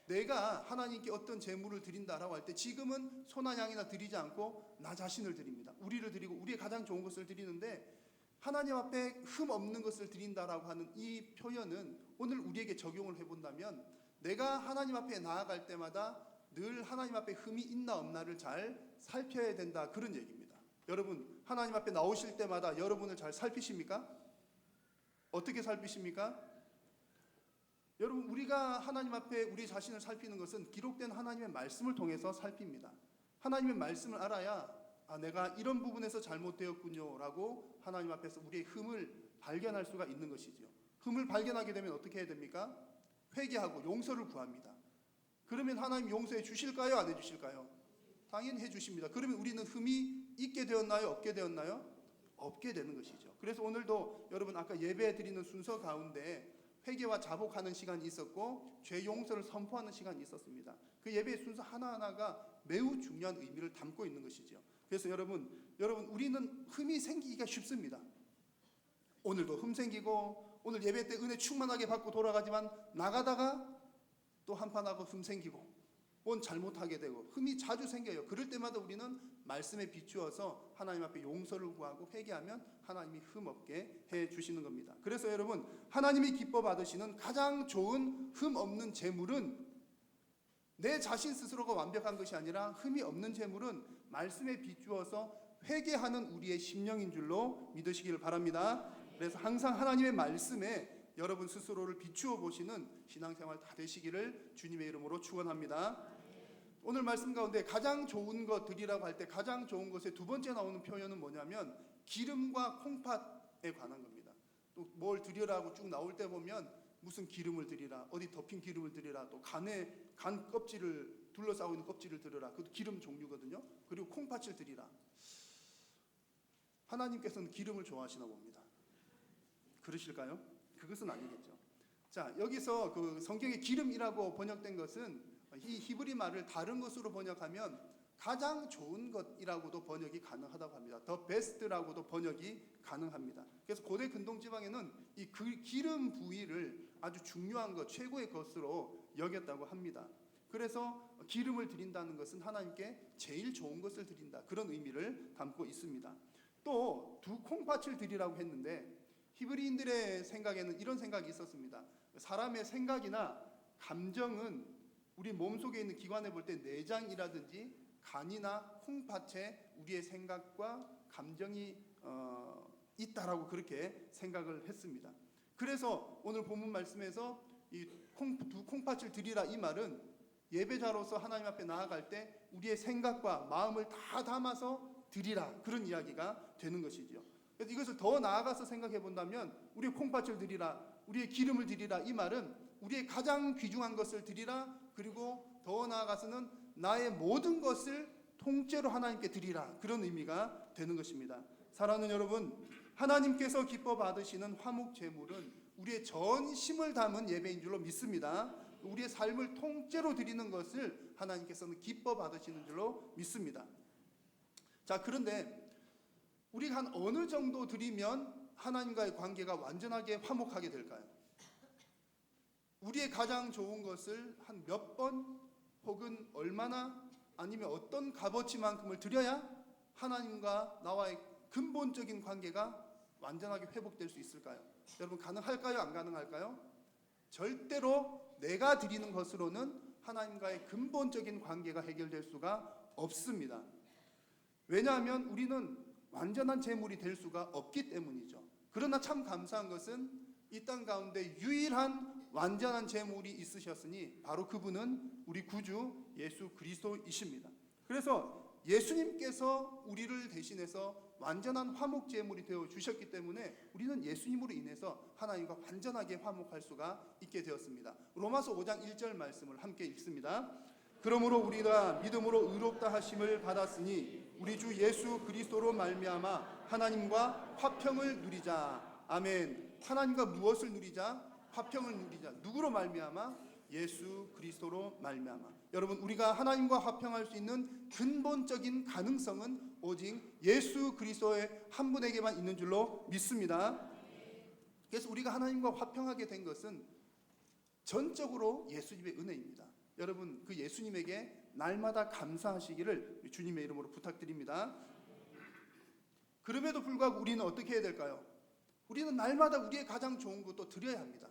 내가 하나님께 어떤 제물을 드린다라고 할 때 지금은 소나 양이나 드리지 않고 나 자신을 드립니다. 우리를 드리고 우리의 가장 좋은 것을 드리는데, 하나님 앞에 흠 없는 것을 드린다라고 하는 이 표현은 오늘 우리에게 적용을 해본다면, 내가 하나님 앞에 나아갈 때마다 늘 하나님 앞에 흠이 있나 없나를 잘 살펴야 된다, 그런 얘기입니다. 여러분, 하나님 앞에 나오실 때마다 여러분을 잘 살피십니까? 어떻게 살피십니까? 여러분, 우리가 하나님 앞에 우리 자신을 살피는 것은 기록된 하나님의 말씀을 통해서 살핍니다. 하나님의 말씀을 알아야 내가 이런 부분에서 잘못되었군요 라고 하나님 앞에서 우리의 흠을 발견할 수가 있는 것이죠. 흠을 발견하게 되면 어떻게 해야 됩니까? 회개하고 용서를 구합니다. 그러면 하나님 용서해 주실까요? 안 해주실까요? 당연히 해주십니다. 그러면 우리는 흠이 있게 되었나요? 없게 되었나요? 없게 되는 것이죠. 그래서 오늘도 여러분, 아까 예배 드리는 순서 가운데 회개와 자복하는 시간이 있었고 죄 용서를 선포하는 시간이 있었습니다. 그 예배의 순서 하나하나가 매우 중요한 의미를 담고 있는 것이죠. 그래서 여러분, 우리는 흠이 생기기가 쉽습니다. 오늘도 흠 생기고, 오늘 예배 때 은혜 충만하게 받고 돌아가지만 나가다가 또 한판하고 흠 생기고 뭔 잘못하게 되고 흠이 자주 생겨요. 그럴 때마다 우리는 말씀에 비추어서 하나님 앞에 용서를 구하고 회개하면 하나님이 흠 없게 해 주시는 겁니다. 그래서 여러분, 하나님이 기뻐 받으시는 가장 좋은 흠 없는 제물은 내 자신 스스로가 완벽한 것이 아니라, 흠이 없는 제물은 말씀에 비추어서 회개하는 우리의 심령인 줄로 믿으시기를 바랍니다. 그래서 항상 하나님의 말씀에 여러분 스스로를 비추어 보시는 신앙생활 다 되시기를 주님의 이름으로 축원합니다. 오늘 말씀 가운데 가장 좋은 것 드리라고 할 때 가장 좋은 것의 두 번째 나오는 표현은 뭐냐면 기름과 콩팥에 관한 겁니다. 또 뭘 드리라고 쭉 나올 때 보면 무슨 기름을 드리라, 어디 덮인 기름을 드리라, 또 간 껍질을 둘러싸고 있는 껍질을 드리라, 그것도 기름 종류거든요. 그리고 콩팥을 드리라. 하나님께서는 기름을 좋아하시나 봅니다. 그러실까요? 그것은 아니겠죠. 자, 여기서 그 성경에 기름이라고 번역된 것은 이 히브리 말을 다른 것으로 번역하면 가장 좋은 것이라고도 번역이 가능하다고 합니다. The best라고도 번역이 가능합니다. 그래서 고대 근동 지방에는 이 기름 부위를 아주 중요한 것, 최고의 것으로 여겼다고 합니다. 그래서 기름을 드린다는 것은 하나님께 제일 좋은 것을 드린다, 그런 의미를 담고 있습니다. 또 두 콩팥을 드리라고 했는데 히브리인들의 생각에는 이런 생각이 있었습니다. 사람의 생각이나 감정은 우리 몸속에 있는 기관에 볼 때 내장이라든지 간이나 콩팥에 우리의 생각과 감정이 있다라고 그렇게 생각을 했습니다. 그래서 오늘 본문 말씀에서 이 두 콩팥을 드리라, 이 말은 예배자로서 하나님 앞에 나아갈 때 우리의 생각과 마음을 다 담아서 드리라, 그런 이야기가 되는 것이죠. 그래서 이것을 더 나아가서 생각해 본다면 우리의 콩팥을 드리라, 우리의 기름을 드리라, 이 말은 우리의 가장 귀중한 것을 드리라, 그리고 더 나아가서는 나의 모든 것을 통째로 하나님께 드리라, 그런 의미가 되는 것입니다. 사랑하는 여러분, 하나님께서 기뻐 받으시는 화목 제물은 우리의 전심을 담은 예배인 줄로 믿습니다. 우리의 삶을 통째로 드리는 것을 하나님께서는 기뻐 받으시는 줄로 믿습니다. 자, 그런데 우리가 한 어느 정도 드리면 하나님과의 관계가 완전하게 화목하게 될까요? 우리의 가장 좋은 것을 한 몇 번 혹은 얼마나, 아니면 어떤 값어치만큼을 드려야 하나님과 나와의 근본적인 관계가 완전하게 회복될 수 있을까요? 여러분, 가능할까요? 안 가능할까요? 절대로 내가 드리는 것으로는 하나님과의 근본적인 관계가 해결될 수가 없습니다. 왜냐하면 우리는 완전한 제물이 될 수가 없기 때문이죠. 그러나 참 감사한 것은 이 땅 가운데 유일한 완전한 제물이 있으셨으니 바로 그분은 우리 구주 예수 그리스도이십니다. 그래서 예수님께서 우리를 대신해서 완전한 화목 제물이 되어 주셨기 때문에 우리는 예수님으로 인해서 하나님과 완전하게 화목할 수가 있게 되었습니다. 로마서 5장 1절 말씀을 함께 읽습니다. 그러므로 우리가 믿음으로 의롭다 하심을 받았으니 우리 주 예수 그리스도로 말미암아 하나님과 화평을 누리자. 아멘. 하나님과 무엇을 누리자? 화평을 누리자. 누구로 말미암아? 예수 그리스도로 말미암아. 여러분, 우리가 하나님과 화평할 수 있는 근본적인 가능성은 오직 예수 그리스도의 한 분에게만 있는 줄로 믿습니다. 그래서 우리가 하나님과 화평하게 된 것은 전적으로 예수님의 은혜입니다. 여러분, 그 예수님에게 날마다 감사하시기를 주님의 이름으로 부탁드립니다. 그럼에도 불구하고 우리는 어떻게 해야 될까요? 우리는 날마다 우리의 가장 좋은 것도 드려야 합니다.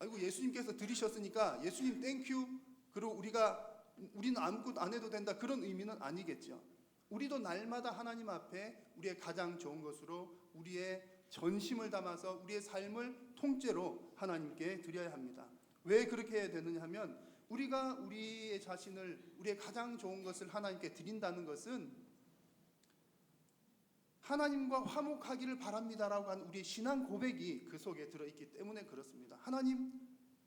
아이고, 예수님께서 드리셨으니까 예수님 땡큐, 그리고 우리는 아무것도 안 해도 된다, 그런 의미는 아니겠죠. 우리도 날마다 하나님 앞에 우리의 가장 좋은 것으로 우리의 전심을 담아서 우리의 삶을 통째로 하나님께 드려야 합니다. 왜 그렇게 해야 되느냐 하면, 우리가 우리의 자신을, 우리의 가장 좋은 것을 하나님께 드린다는 것은 하나님과 화목하기를 바랍니다라고 하는 우리의 신앙 고백이 그 속에 들어있기 때문에 그렇습니다. 하나님,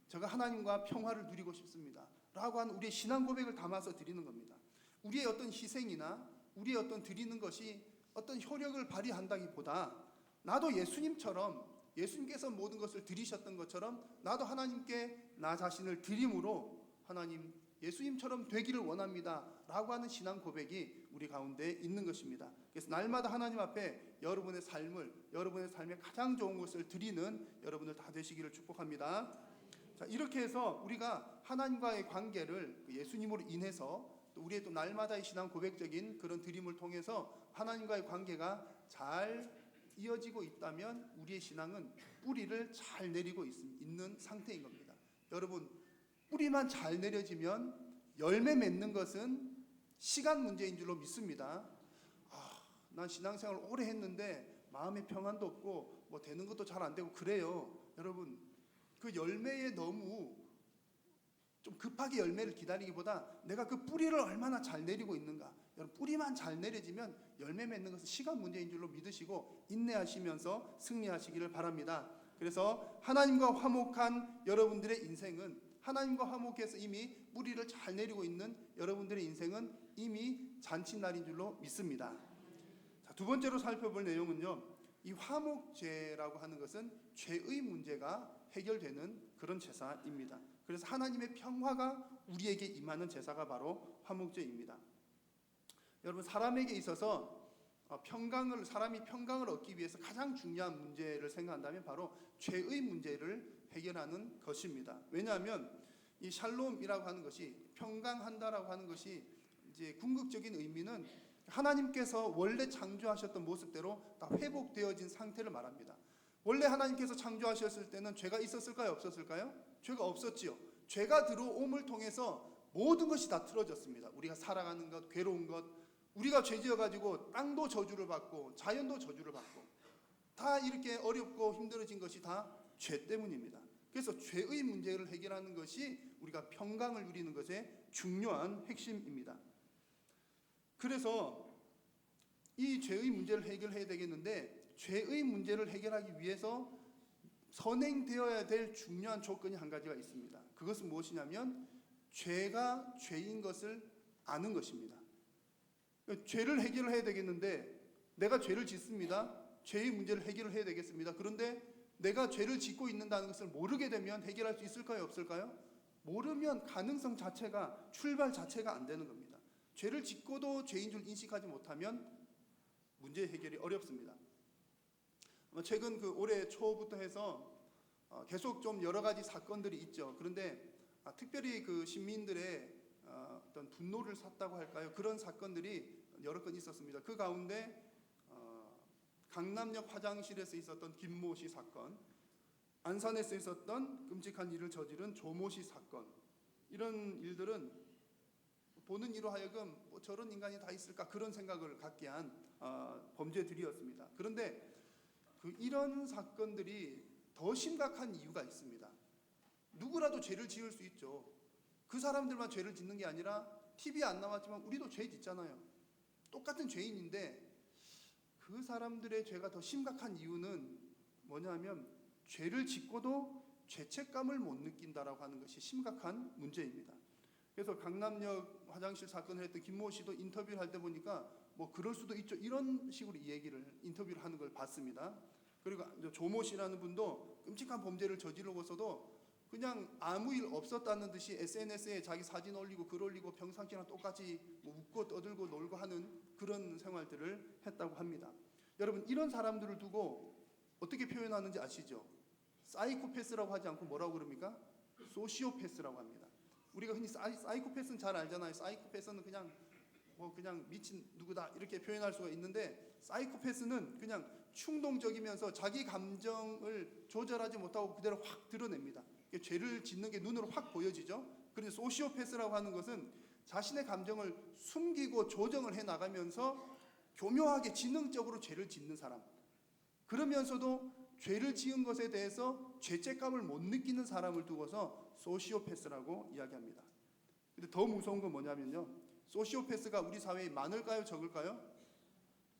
제가 하나님과 평화를 누리고 싶습니다 라고 하는 우리의 신앙 고백을 담아서 드리는 겁니다. 우리의 어떤 희생이나 우리의 어떤 드리는 것이 어떤 효력을 발휘한다기보다, 나도 예수님께서 모든 것을 드리셨던 것처럼 나도 하나님께 나 자신을 드림으로 하나님, 예수님처럼 되기를 원합니다 라고 하는 신앙 고백이 우리 가운데 있는 것입니다. 그래서 날마다 하나님 앞에 여러분의 삶의 가장 좋은 것을 드리는 여러분들 다 되시기를 축복합니다. 자, 이렇게 해서 우리가 하나님과의 관계를 예수님으로 인해서 또 우리의 또 날마다의 신앙 고백적인 그런 드림을 통해서 하나님과의 관계가 잘 이어지고 있다면 우리의 신앙은 뿌리를 잘 내리고 있는 상태인 겁니다. 여러분, 뿌리만 잘 내려지면 열매 맺는 것은 시간 문제인 줄로 믿습니다. 난 신앙생활을 오래 했는데 마음에 평안도 없고 뭐 되는 것도 잘 안 되고 그래요. 여러분, 그 열매에 너무 좀 급하게 열매를 기다리기보다 내가 그 뿌리를 얼마나 잘 내리고 있는가. 여러분, 뿌리만 잘 내려지면 열매 맺는 것은 시간 문제인 줄로 믿으시고 인내하시면서 승리하시기를 바랍니다. 그래서 하나님과 화목한 여러분들의 인생은, 하나님과 화목해서 이미 뿌리를 잘 내리고 있는 여러분들의 인생은 이미 잔칫날인 줄로 믿습니다. 자, 두 번째로 살펴볼 내용은요, 이 화목제라고 하는 것은 죄의 문제가 해결되는 그런 제사입니다. 그래서 하나님의 평화가 우리에게 임하는 제사가 바로 화목제입니다. 여러분, 사람에게 있어서 사람이 평강을 얻기 위해서 가장 중요한 문제를 생각한다면 바로 죄의 문제를 해결하는 것입니다. 왜냐하면 이 샬롬이라고 하는 것이, 평강한다라고 하는 것이 이제 궁극적인 의미는 하나님께서 원래 창조하셨던 모습대로 다 회복되어진 상태를 말합니다. 원래 하나님께서 창조하셨을 때는 죄가 있었을까요? 없었을까요? 죄가 없었지요. 죄가 들어옴을 통해서 모든 것이 다 틀어졌습니다. 우리가 살아가는 것, 괴로운 것, 우리가 죄지어가지고 땅도 저주를 받고 자연도 저주를 받고 다 이렇게 어렵고 힘들어진 것이 다 죄 때문입니다. 그래서 죄의 문제를 해결하는 것이 우리가 평강을 누리는 것의 중요한 핵심입니다. 그래서 이 죄의 문제를 해결해야 되겠는데, 죄의 문제를 해결하기 위해서 선행되어야 될 중요한 조건이 한 가지가 있습니다. 그것은 무엇이냐면 죄가 죄인 것을 아는 것입니다. 죄를 해결을 해야 되겠는데, 내가 죄를 짓습니다. 죄의 문제를 해결을 해야 되겠습니다. 그런데 내가 죄를 짓고 있는다는 것을 모르게 되면 해결할 수 있을까요? 없을까요? 모르면 가능성 자체가, 출발 자체가 안 되는 겁니다. 죄를 짓고도 죄인 줄 인식하지 못하면 문제 해결이 어렵습니다. 최근 올해 초부터 해서 계속 좀 여러 가지 사건들이 있죠. 그런데 특별히 시민들의 어떤 분노를 샀다고 할까요? 그런 사건들이 여러 건 있었습니다. 그 가운데 강남역 화장실에서 있었던 김모 씨 사건, 안산에서 있었던 끔찍한 일을 저지른 조모 씨 사건, 이런 일들은 보는 이로 하여금 저런 인간이 다 있을까, 그런 생각을 갖게 한 범죄들이었습니다. 그런데 이런 사건들이 더 심각한 이유가 있습니다. 누구라도 죄를 지을 수 있죠. 그 사람들만 죄를 짓는 게 아니라 TV에 안 나왔지만 우리도 죄 짓잖아요. 똑같은 죄인인데 그 사람들의 죄가 더 심각한 이유는 뭐냐면 죄를 짓고도 죄책감을 못 느낀다라고 하는 것이 심각한 문제입니다. 그래서 강남역 화장실 사건을 했던 김모 씨도 인터뷰를 할 때 보니까 뭐 그럴 수도 있죠, 이런 식으로 이 얘기를 인터뷰를 하는 걸 봤습니다. 그리고 조모 씨라는 분도 끔찍한 범죄를 저지르고서도 그냥 아무 일 없었다는 듯이 SNS에 자기 사진 올리고 글 올리고 평상시랑 똑같이 뭐 웃고 떠들고 놀고 하는 그런 생활들을 했다고 합니다. 여러분, 이런 사람들을 두고 어떻게 표현하는지 아시죠? 사이코패스라고 하지 않고 뭐라고 그럽니까? 소시오패스라고 합니다. 우리가 흔히 사이코패스는 잘 알잖아요. 사이코패스는 그냥 미친 누구다 이렇게 표현할 수가 있는데, 사이코패스는 그냥 충동적이면서 자기 감정을 조절하지 못하고 그대로 확 드러냅니다. 죄를 짓는 게 눈으로 확 보여지죠. 그런데 소시오패스라고 하는 것은 자신의 감정을 숨기고 조정을 해 나가면서 교묘하게 지능적으로 죄를 짓는 사람, 그러면서도 죄를 지은 것에 대해서 죄책감을 못 느끼는 사람을 두고서 소시오패스라고 이야기합니다. 근데 더 무서운 건 뭐냐면요, 소시오패스가 우리 사회에 많을까요, 적을까요?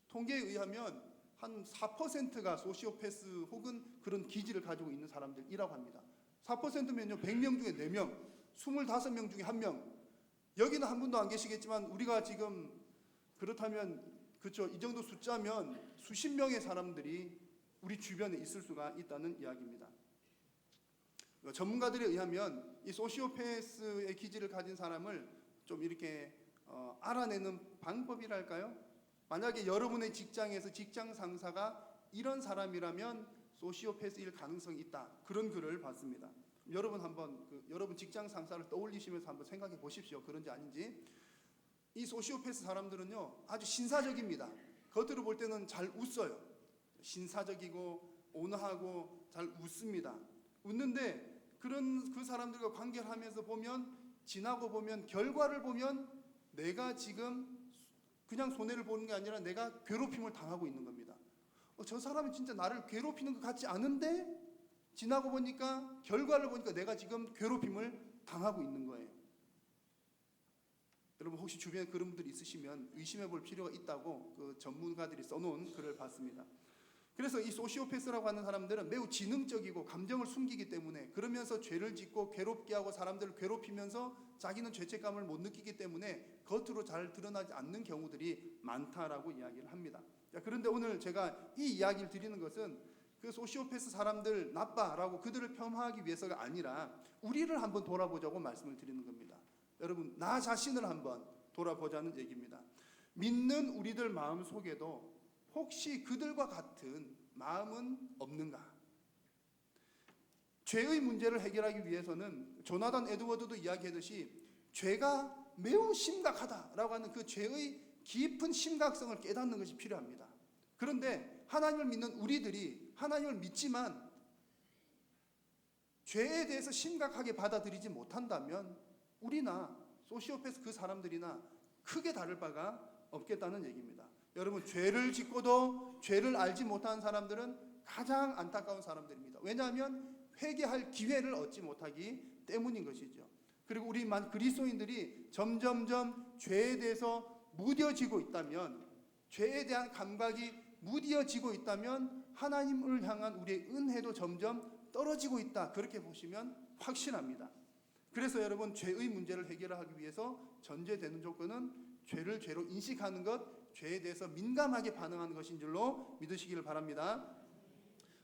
통계에 의하면 한 4%가 소시오패스 혹은 그런 기질을 가지고 있는 사람들이라고 합니다. 4%면요 100명 중에 4명, 25명 중에 1명. 여기는 한 분도 안 계시겠지만 우리가 지금 그렇다면 그렇죠, 이 정도 숫자면 수십 명의 사람들이 우리 주변에 있을 수가 있다는 이야기입니다. 전문가들에 의하면 이 소시오패스의 기질을 가진 사람을 좀 이렇게 알아내는 방법이랄까요? 만약에 여러분의 직장에서 직장 상사가 이런 사람이라면 소시오패스일 가능성이 있다, 그런 글을 봤습니다. 여러분 한번 여러분 직장 상사를 떠올리시면서 한번 생각해 보십시오. 그런지 아닌지. 이 소시오패스 사람들은요 아주 신사적입니다. 겉으로 볼 때는 잘 웃어요. 신사적이고 온화하고 잘 웃습니다. 웃는데 그 사람들과 관계를 하면서 보면, 지나고 보면, 결과를 보면 내가 지금 그냥 손해를 보는 게 아니라 내가 괴롭힘을 당하고 있는 겁니다. 저 사람이 진짜 나를 괴롭히는 것 같지 않은데 지나고 보니까, 결과를 보니까 내가 지금 괴롭힘을 당하고 있는 거예요. 여러분 혹시 주변에 그런 분들이 있으시면 의심해 볼 필요가 있다고 그 전문가들이 써놓은 글을 봤습니다. 그래서 이 소시오패스라고 하는 사람들은 매우 지능적이고 감정을 숨기기 때문에, 그러면서 죄를 짓고 괴롭게 하고 사람들을 괴롭히면서 자기는 죄책감을 못 느끼기 때문에 겉으로 잘 드러나지 않는 경우들이 많다라고 이야기를 합니다. 그런데 오늘 제가 이 이야기를 드리는 것은 그 소시오패스 사람들 나빠라고 그들을 폄하하기 위해서가 아니라 우리를 한번 돌아보자고 말씀을 드리는 겁니다. 여러분, 나 자신을 한번 돌아보자는 얘기입니다. 믿는 우리들 마음 속에도 혹시 그들과 같은 마음은 없는가? 죄의 문제를 해결하기 위해서는 조나단 에드워드도 이야기했듯이 죄가 매우 심각하다라고 하는 그 죄의 깊은 심각성을 깨닫는 것이 필요합니다. 그런데 하나님을 믿는 우리들이 하나님을 믿지만 죄에 대해서 심각하게 받아들이지 못한다면 우리나 소시오패스 그 사람들이나 크게 다를 바가 없겠다는 얘기입니다. 여러분, 죄를 짓고도 죄를 알지 못하는 사람들은 가장 안타까운 사람들입니다. 왜냐하면 회개할 기회를 얻지 못하기 때문인 것이죠. 그리고 우리 그리스도인들이 점점점 죄에 대해서 무뎌지고 있다면, 죄에 대한 감각이 무뎌지고 있다면 하나님을 향한 우리의 은혜도 점점 떨어지고 있다, 그렇게 보시면 확신합니다. 그래서 여러분, 죄의 문제를 해결하기 위해서 전제되는 조건은 죄를 죄로 인식하는 것, 죄에 대해서 민감하게 반응하는 것인 줄로 믿으시기를 바랍니다.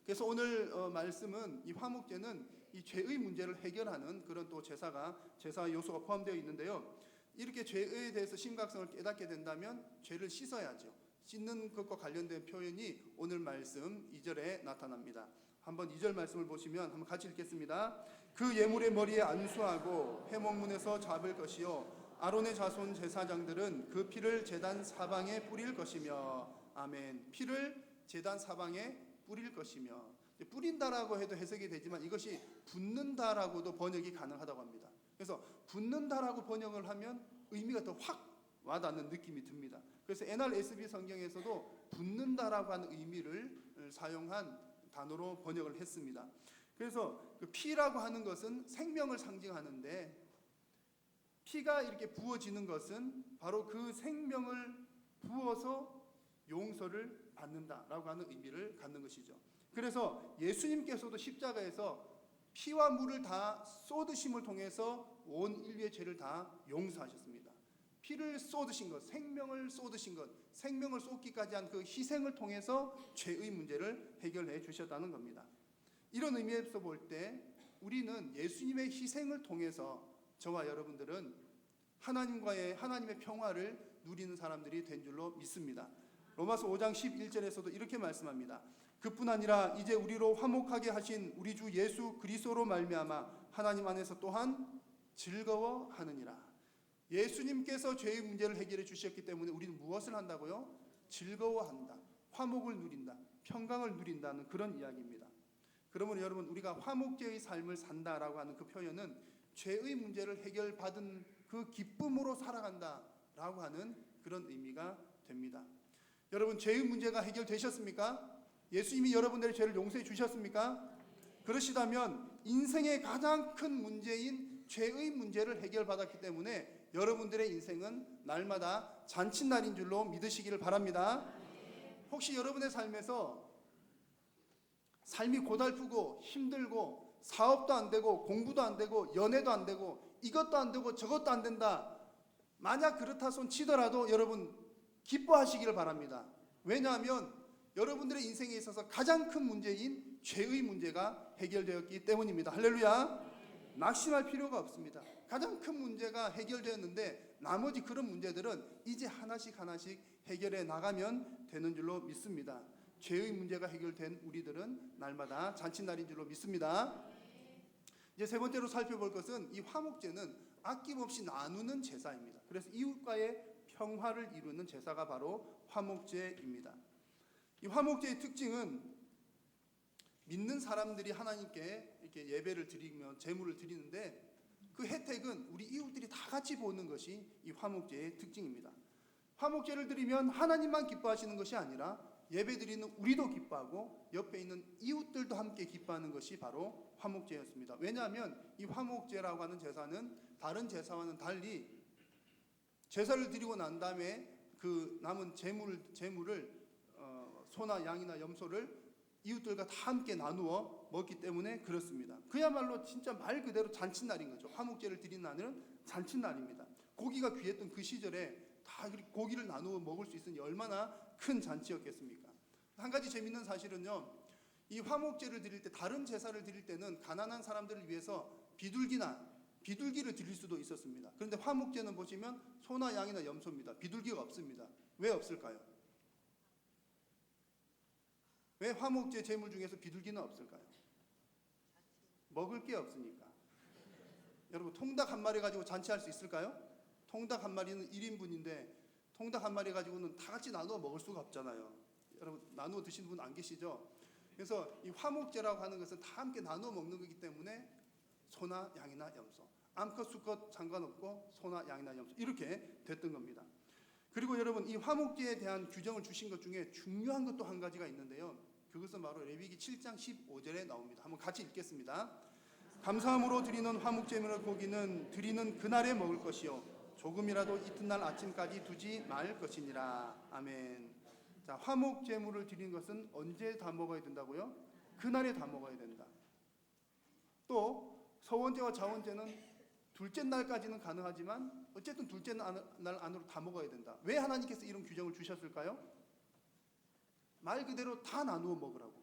그래서 오늘 말씀은 이 화목제는 이 죄의 문제를 해결하는 그런 또 제사 요소가 포함되어 있는데요. 이렇게 죄에 대해서 심각성을 깨닫게 된다면 죄를 씻어야죠. 씻는 것과 관련된 표현이 오늘 말씀 2절에 나타납니다. 한번 2절 말씀을 보시면 한번 같이 읽겠습니다. 그 예물의 머리에 안수하고 회목문에서 잡을 것이요 아론의 자손 제사장들은 그 피를 제단 사방에 뿌릴 것이며. 아멘. 피를 제단 사방에 뿌릴 것이며. 뿌린다라고 해도 해석이 되지만 이것이 붓는다라고도 번역이 가능하다고 합니다. 그래서 붓는다라고 번역을 하면 의미가 더 확 와닿는 느낌이 듭니다. 그래서 NRSV 성경에서도 붓는다라고 하는 의미를 사용한 단어로 번역을 했습니다. 그래서 그 피라고 하는 것은 생명을 상징하는데, 피가 이렇게 부어지는 것은 바로 그 생명을 부어서 용서를 받는다라고 하는 의미를 갖는 것이죠. 그래서 예수님께서도 십자가에서 피와 물을 다 쏟으심을 통해서 온 인류의 죄를 다 용서하셨습니다. 피를 쏟으신 것, 생명을 쏟으신 것, 생명을 쏟기까지 한 그 희생을 통해서 죄의 문제를 해결해 주셨다는 겁니다. 이런 의미에서 볼 때 우리는 예수님의 희생을 통해서 저와 여러분들은 하나님의 평화를 누리는 사람들이 된 줄로 믿습니다. 로마서 5장 11절에서도 이렇게 말씀합니다. 그뿐 아니라 이제 우리로 화목하게 하신 우리 주 예수 그리스도로 말미암아 하나님 안에서 또한 즐거워하느니라. 예수님께서 죄의 문제를 해결해 주셨기 때문에 우리는 무엇을 한다고요? 즐거워한다, 화목을 누린다, 평강을 누린다는 그런 이야기입니다. 그러면 여러분, 우리가 화목제의 삶을 산다라고 하는 그 표현은 죄의 문제를 해결받은 그 기쁨으로 살아간다라고 하는 그런 의미가 됩니다. 여러분, 죄의 문제가 해결되셨습니까? 예수님이 여러분들의 죄를 용서해 주셨습니까? 그러시다면 인생의 가장 큰 문제인 죄의 문제를 해결받았기 때문에 여러분들의 인생은 날마다 잔칫날인 줄로 믿으시기를 바랍니다. 혹시 여러분의 삶에서 삶이 고달프고 힘들고 사업도 안 되고 공부도 안 되고 연애도 안 되고 이것도 안 되고 저것도 안 된다, 만약 그렇다 손 치더라도 여러분 기뻐하시기를 바랍니다. 왜냐하면 여러분들의 인생에 있어서 가장 큰 문제인 죄의 문제가 해결되었기 때문입니다. 할렐루야. 낙심할 필요가 없습니다. 가장 큰 문제가 해결되었는데 나머지 그런 문제들은 이제 하나씩 해결해 나가면 되는 줄로 믿습니다. 죄의 문제가 해결된 우리들은 날마다 잔칫날인 줄로 믿습니다. 이제 세 번째로 살펴볼 것은 이 화목제는 아낌없이 나누는 제사입니다. 그래서 이웃과의 평화를 이루는 제사가 바로 화목제입니다. 이 화목제의 특징은 믿는 사람들이 하나님께 이렇게 예배를 드리며 제물을 드리는데 그 혜택은 우리 이웃들이 다 같이 보는 것이 이 화목제의 특징입니다. 화목제를 드리면 하나님만 기뻐하시는 것이 아니라 예배 드리는 우리도 기뻐하고 옆에 있는 이웃들도 함께 기뻐하는 것이 바로 화목제였습니다. 왜냐하면 이 화목제라고 하는 제사는 다른 제사와는 달리 제사를 드리고 난 다음에 그 남은 제물을 소나 양이나 염소를 이웃들과 다 함께 나누어 먹기 때문에 그렇습니다. 그야말로 진짜 말 그대로 잔칫날인 거죠. 화목제를 드리는 날은 잔칫날입니다. 고기가 귀했던 그 시절에 다 고기를 나누어 먹을 수 있으니 얼마나 큰 잔치였겠습니까? 한 가지 재밌는 사실은요, 이 화목제를 드릴 때, 다른 제사를 드릴 때는 가난한 사람들을 위해서 비둘기를 드릴 수도 있었습니다. 그런데 화목제는 보시면 소나 양이나 염소입니다. 비둘기가 없습니다. 왜 없을까요? 왜 화목제 제물 중에서 비둘기는 없을까요? 먹을 게 없으니까. 여러분, 통닭 한 마리 가지고 잔치할 수 있을까요? 통닭 한 마리는 1인분인데 통닭 한 마리 가지고는 다 같이 나누어 먹을 수가 없잖아요. 여러분, 나누어 드시는 분 안 계시죠? 그래서 이 화목제라고 하는 것은 다 함께 나누어 먹는 거기 때문에 소나 양이나 염소, 암컷 수컷 상관없고 소나 양이나 염소 이렇게 됐던 겁니다. 그리고 여러분, 이 화목제에 대한 규정을 주신 것 중에 중요한 것도 한 가지가 있는데요, 그것은 바로 레위기 7장 15절에 나옵니다. 한번 같이 읽겠습니다. 감사함으로 드리는 화목제물의 고기는 드리는 그날에 먹을 것이요 조금이라도 이튿날 아침까지 두지 말 것이니라. 아멘. 자, 화목제물을 드리는 것은 언제 다 먹어야 된다고요? 그날에 다 먹어야 된다. 또 서원제와 자원제는 둘째 날까지는 가능하지만 어쨌든 둘째 날 안으로 다 먹어야 된다. 왜 하나님께서 이런 규정을 주셨을까요? 말 그대로 다 나누어 먹으라고.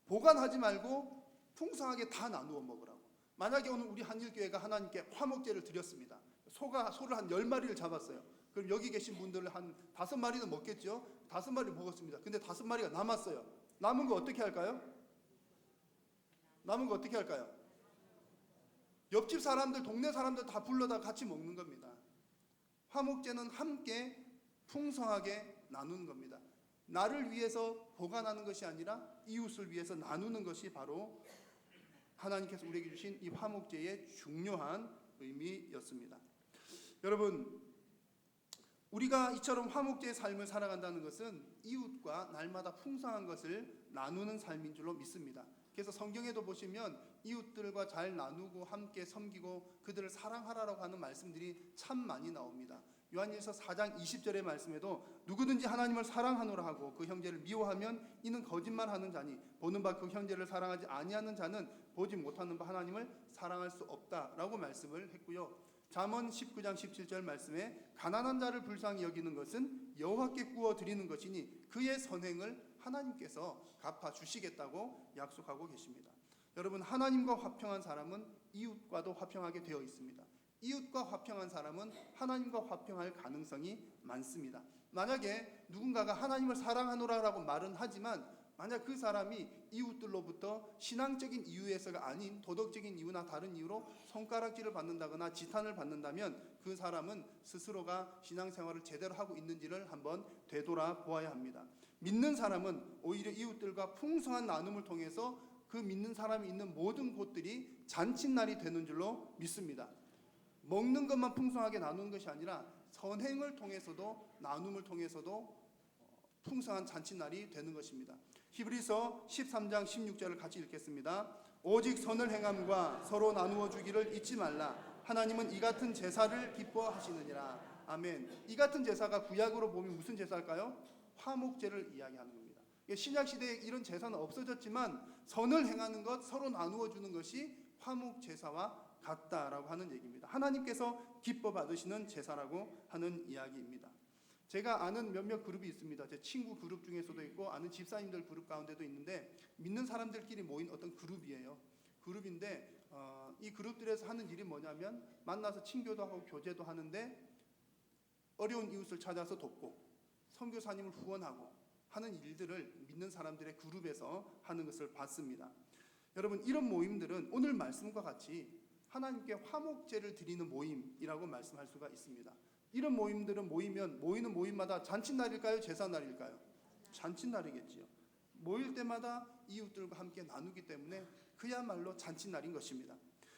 보관하지 말고 풍성하게 다 나누어 먹으라고. 만약에 오늘 우리 한일교회가 하나님께 화목제를 드렸습니다. 소를 한 10마리를 잡았어요. 그럼 여기 계신 분들은 한 5마리는 먹겠죠? 5마리 먹었습니다. 근데 5마리가 남았어요. 남은 거 어떻게 할까요? 옆집 사람들, 동네 사람들 다 불러다 같이 먹는 겁니다. 화목제는 함께 풍성하게 나누는 겁니다. 나를 위해서 보관하는 것이 아니라 이웃을 위해서 나누는 것이 바로 하나님께서 우리에게 주신 이 화목제의 중요한 의미였습니다. 여러분, 우리가 이처럼 화목제의 삶을 살아간다는 것은 이웃과 날마다 풍성한 것을 나누는 삶인 줄로 믿습니다. 그래서 성경에도 보시면 이웃들과 잘 나누고 함께 섬기고 그들을 사랑하라고 하는 말씀들이 참 많이 나옵니다. 요한일서 4장 20절의 말씀에도 누구든지 하나님을 사랑하노라 하고 그 형제를 미워하면 이는 거짓말하는 자니 보는 바 그 형제를 사랑하지 아니하는 자는 보지 못하는 바 하나님을 사랑할 수 없다라고 말씀을 했고요. 잠언 19장 17절 말씀에 가난한 자를 불쌍히 여기는 것은 여호와께 구워 드리는 것이니 그의 선행을 하나님께서 갚아 주시겠다고 약속하고 계십니다. 여러분, 하나님과 화평한 사람은 이웃과도 화평하게 되어 있습니다. 이웃과 화평한 사람은 하나님과 화평할 가능성이 많습니다. 만약에 누군가가 하나님을 사랑하노라라고 말은 하지만 만약 그 사람이 이웃들로부터 신앙적인 이유에서가 아닌 도덕적인 이유나 다른 이유로 손가락질을 받는다거나 지탄을 받는다면 그 사람은 스스로가 신앙생활을 제대로 하고 있는지를 한번 되돌아보아야 합니다. 믿는 사람은 오히려 이웃들과 풍성한 나눔을 통해서 그 믿는 사람이 있는 모든 곳들이 잔칫날이 되는 줄로 믿습니다. 먹는 것만 풍성하게 나누는 것이 아니라 선행을 통해서도 나눔을 통해서도 풍성한 잔칫날이 되는 것입니다. 히브리서 13장 16절을 같이 읽겠습니다. 오직 선을 행함과 서로 나누어 주기를 잊지 말라. 하나님은 이 같은 제사를 기뻐하시느니라. 아멘. 이 같은 제사가 구약으로 보면 무슨 제사일까요? 화목제를 이야기하는 겁니다. 신약 시대에 이런 제사는 없어졌지만 선을 행하는 것, 서로 나누어 주는 것이 화목 제사와 같다라고 하는 얘기입니다. 하나님께서 기뻐 받으시는 제사라고 하는 이야기입니다. 제가 아는 몇몇 그룹이 있습니다. 제 친구 그룹 중에서도 있고 아는 집사님들 그룹 가운데도 있는데 믿는 사람들끼리 모인 어떤 그룹이에요. 그룹인데 이 그룹들에서 하는 일이 뭐냐면 만나서 친교도 하고 교제도 하는데 어려운 이웃을 찾아서 돕고 선교사님을 후원하고 하는 일들을 믿는 사람들의 그룹에서 하는 것을 봤습니다. 여러분, 이런 모임들은 오늘 말씀과 같이 하나님께 화목제를 드리는 모임이라고 말씀할 수가 있습니다. 이런 모임들은 모이는 모임마다 잔칫날일까요? 제사날일까요? 잔칫날이겠지요. 모일 때마다 이웃들과 함께 나누기 때문에 그야말로 잔칫날인 것입니다.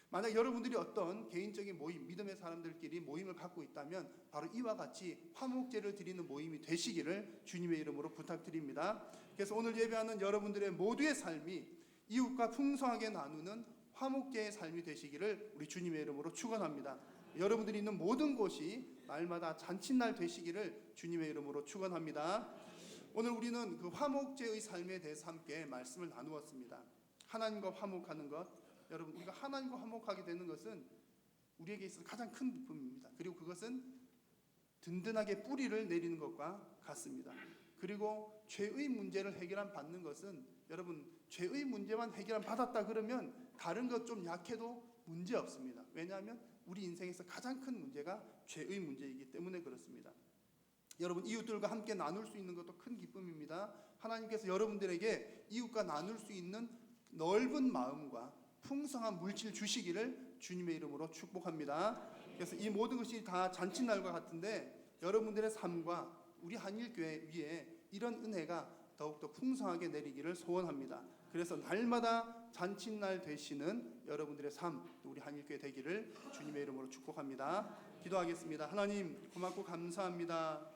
만약 여러분들이 어떤 개인적인 모임, 믿음의 사람들끼리 모임을 갖고 있다면 바로 이와 같이 화목제를 드리는 모임이 되시기를 주님의 이름으로 부탁드립니다. 그래서 오늘 예배하는 여러분들의 모두의 삶이 이웃과 풍성하게 나누는 화목제의 삶이 되시기를 우리 주님의 이름으로 축원합니다. 여러분들이 있는 모든 곳이 날마다 잔칫날 되시기를 주님의 이름으로 축원합니다. 오늘 우리는 그 화목제의 삶에 대해서 함께 말씀을 나누었습니다. 하나님과 화목하는 것, 여러분, 우리가 하나님과 화목하게 되는 것은 우리에게 있어서 가장 큰 기쁨입니다. 그리고 그것은 든든하게 뿌리를 내리는 것과 같습니다. 그리고 죄의 문제를 받는 것은 여러분, 죄의 문제만 받았다 그러면 다른 것 좀 약해도 문제 없습니다. 왜냐하면 우리 인생에서 가장 큰 문제가 죄의 문제이기 때문에 그렇습니다. 여러분, 이웃들과 함께 나눌 수 있는 것도 큰 기쁨입니다. 하나님께서 여러분들에게 이웃과 나눌 수 있는 넓은 마음과 풍성한 물질 주시기를 주님의 이름으로 축복합니다. 그래서 이 모든 것이 다 잔칫날과 같은데 여러분들의 삶과 우리 한일교회 위에 이런 은혜가 더욱더 풍성하게 내리기를 소원합니다. 그래서 날마다 잔칫날 되시는 여러분들의 삶, 우리 한일교회 되기를 주님의 이름으로 축복합니다. 기도하겠습니다. 하나님, 고맙고 감사합니다.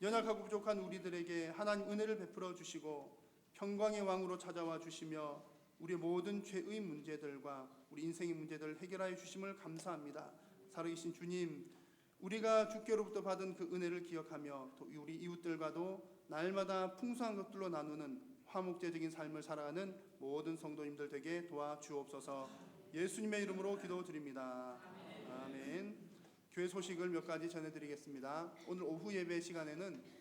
연약하고 부족한 우리들에게 하나님 은혜를 베풀어 주시고 평강의 왕으로 찾아와 주시며 우리의 모든 죄의 문제들과 우리 인생의 문제들을 해결하여 주심을 감사합니다. 살아계신 주님, 우리가 주께로부터 받은 그 은혜를 기억하며 또 우리 이웃들과도 날마다 풍성한 것들로 나누는 화목제적인 삶을 살아가는 모든 성도님들 되게 도와주옵소서. 예수님의 이름으로 기도드립니다. 아멘. 교회 소식을 몇 가지 전해드리겠습니다. 오늘 오후 예배 시간에는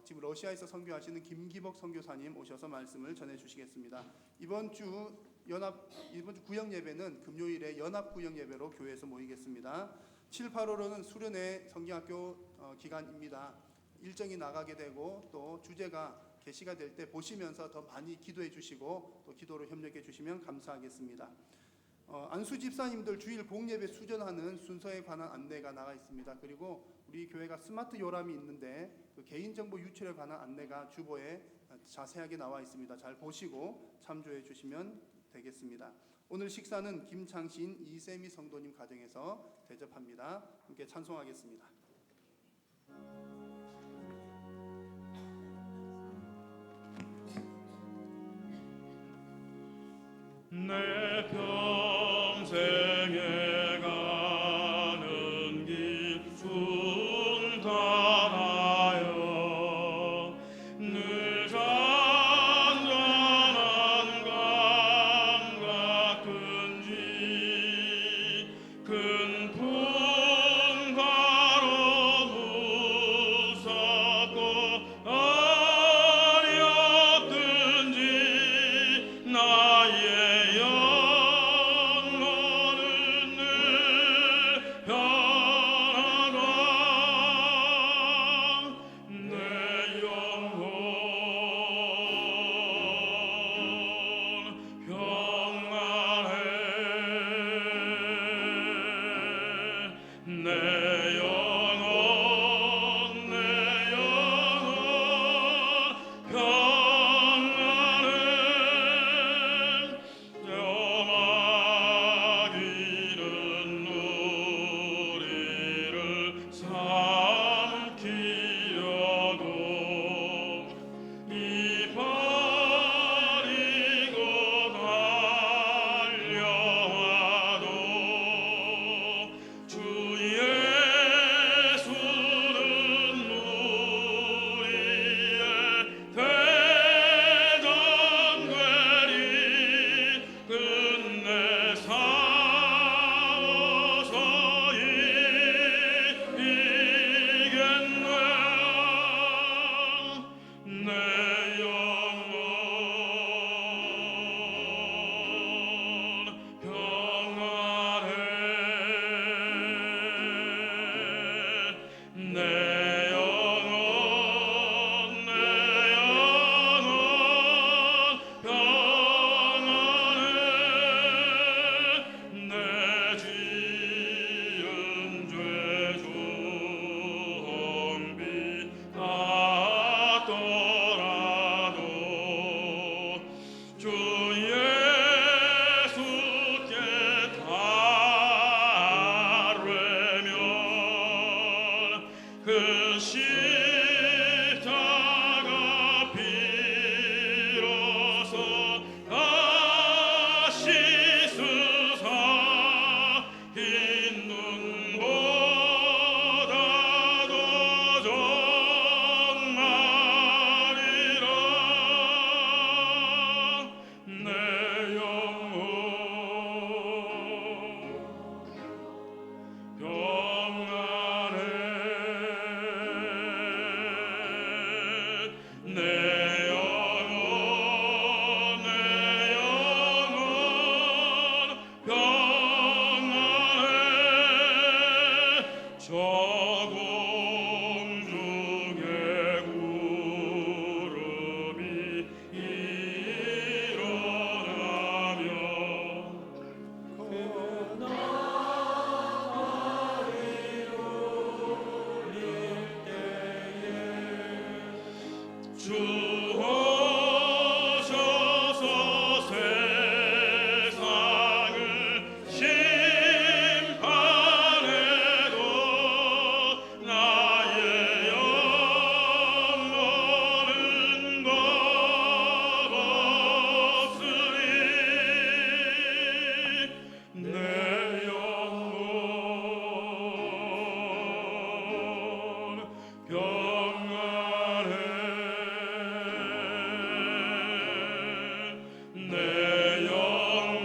지금 러시아에서 선교하시는 김기복 선교사님 오셔서 말씀을 전해주시겠습니다. 이번 주 구역 예배는 금요일에 연합 구역 예배로 교회에서 모이겠습니다. 7, 8월로는 수련회 성경학교 기간입니다. 일정이 나가게 되고 또 주제가 계시가 될 때 보시면서 더 많이 기도해 주시고 또 기도로 협력해 주시면 감사하겠습니다. 안수 집사님들 주일 공예배 수전하는 순서에 관한 안내가 나가 있습니다. 그리고 우리 교회가 스마트 요람이 있는데 그 개인정보 유출에 관한 안내가 주보에 자세하게 나와 있습니다. 잘 보시고 참조해 주시면 되겠습니다. 오늘 식사는 김창신 이세미 성도님 가정에서 대접합니다. 함께 찬송하겠습니다. 내 평생에 가는 길 그 십자가 비로소 다시 쓰사 흰 눈보다도 정말이라 내 영혼 평안해 내 영혼 평안해 저 공중의 구름이 일어나며 주 오셔서 세상을 심판해도 나의 영혼은 겁없으리 내 영혼 평안해 내 영혼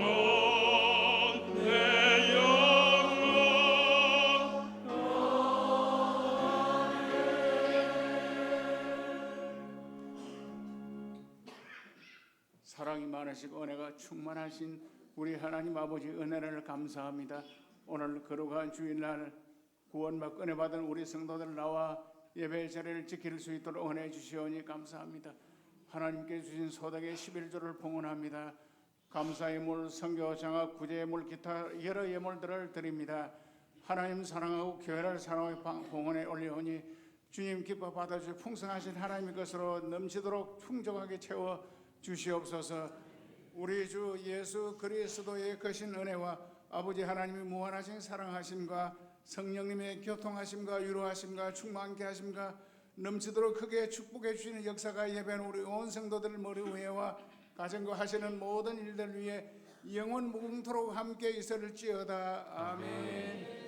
사랑이 많으시고 은혜가 충만하신 우리 하나님 아버지 은혜를 감사합니다. 오늘 거룩한 주일날 구원받고 은혜 받은 우리 성도들 나와 예배 자리를 지킬 수 있도록 은혜 주시오니 감사합니다. 하나님께 주신 소득의 11조를 봉헌합니다. 감사의 물, 선교, 장학, 구제의 물, 기타 여러 예물들을 드립니다. 하나님 사랑하고 교회를 사랑하고 봉헌에 올려오니 주님 기뻐 받아주시고 풍성하신 하나님의 것으로 넘치도록 풍족하게 채워 주시옵소서. 우리 주 예수 그리스도의 거신 은혜와 아버지 하나님의 무한하신 사랑하심과 성령님의 교통하심과 위로하심과 충만케 하심과 넘치도록 크게 축복해 주시는 역사가 예배하는 우리 온 성도들 머리 위에와 가정과 하시는 모든 일들 위해 영원 무궁토록 함께 있을지어다. 아멘.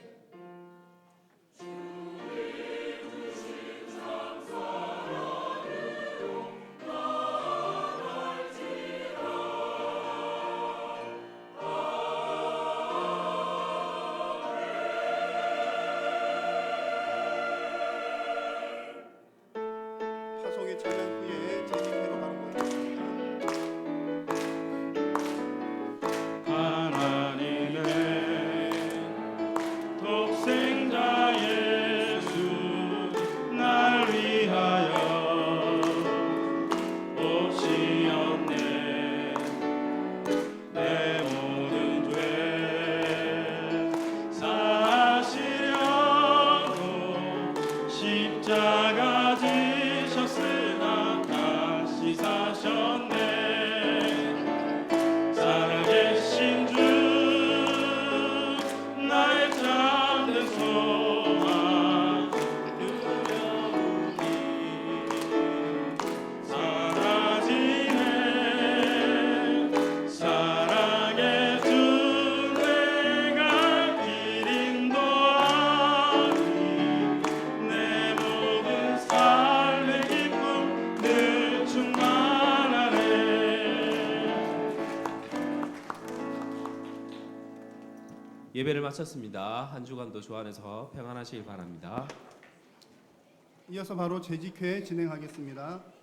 파송의 찬양 후에 재직회로 가는 거였습니다. 하나님의 독생자 예수 날 위하여 오시었네 내 모든 죄 사시려고 십자가 지셨으나 다시 사셨네 살아계신 주 나의 참된 소망 두려움이 사라지네 사랑의 주 내가 길 인도하니 내 모든 삶의 기쁨 늘 충만하네 예배를 마쳤습니다. 한 주간도 주 안에서 평안하시길 바랍니다. 이어서 바로 재직회 진행하겠습니다.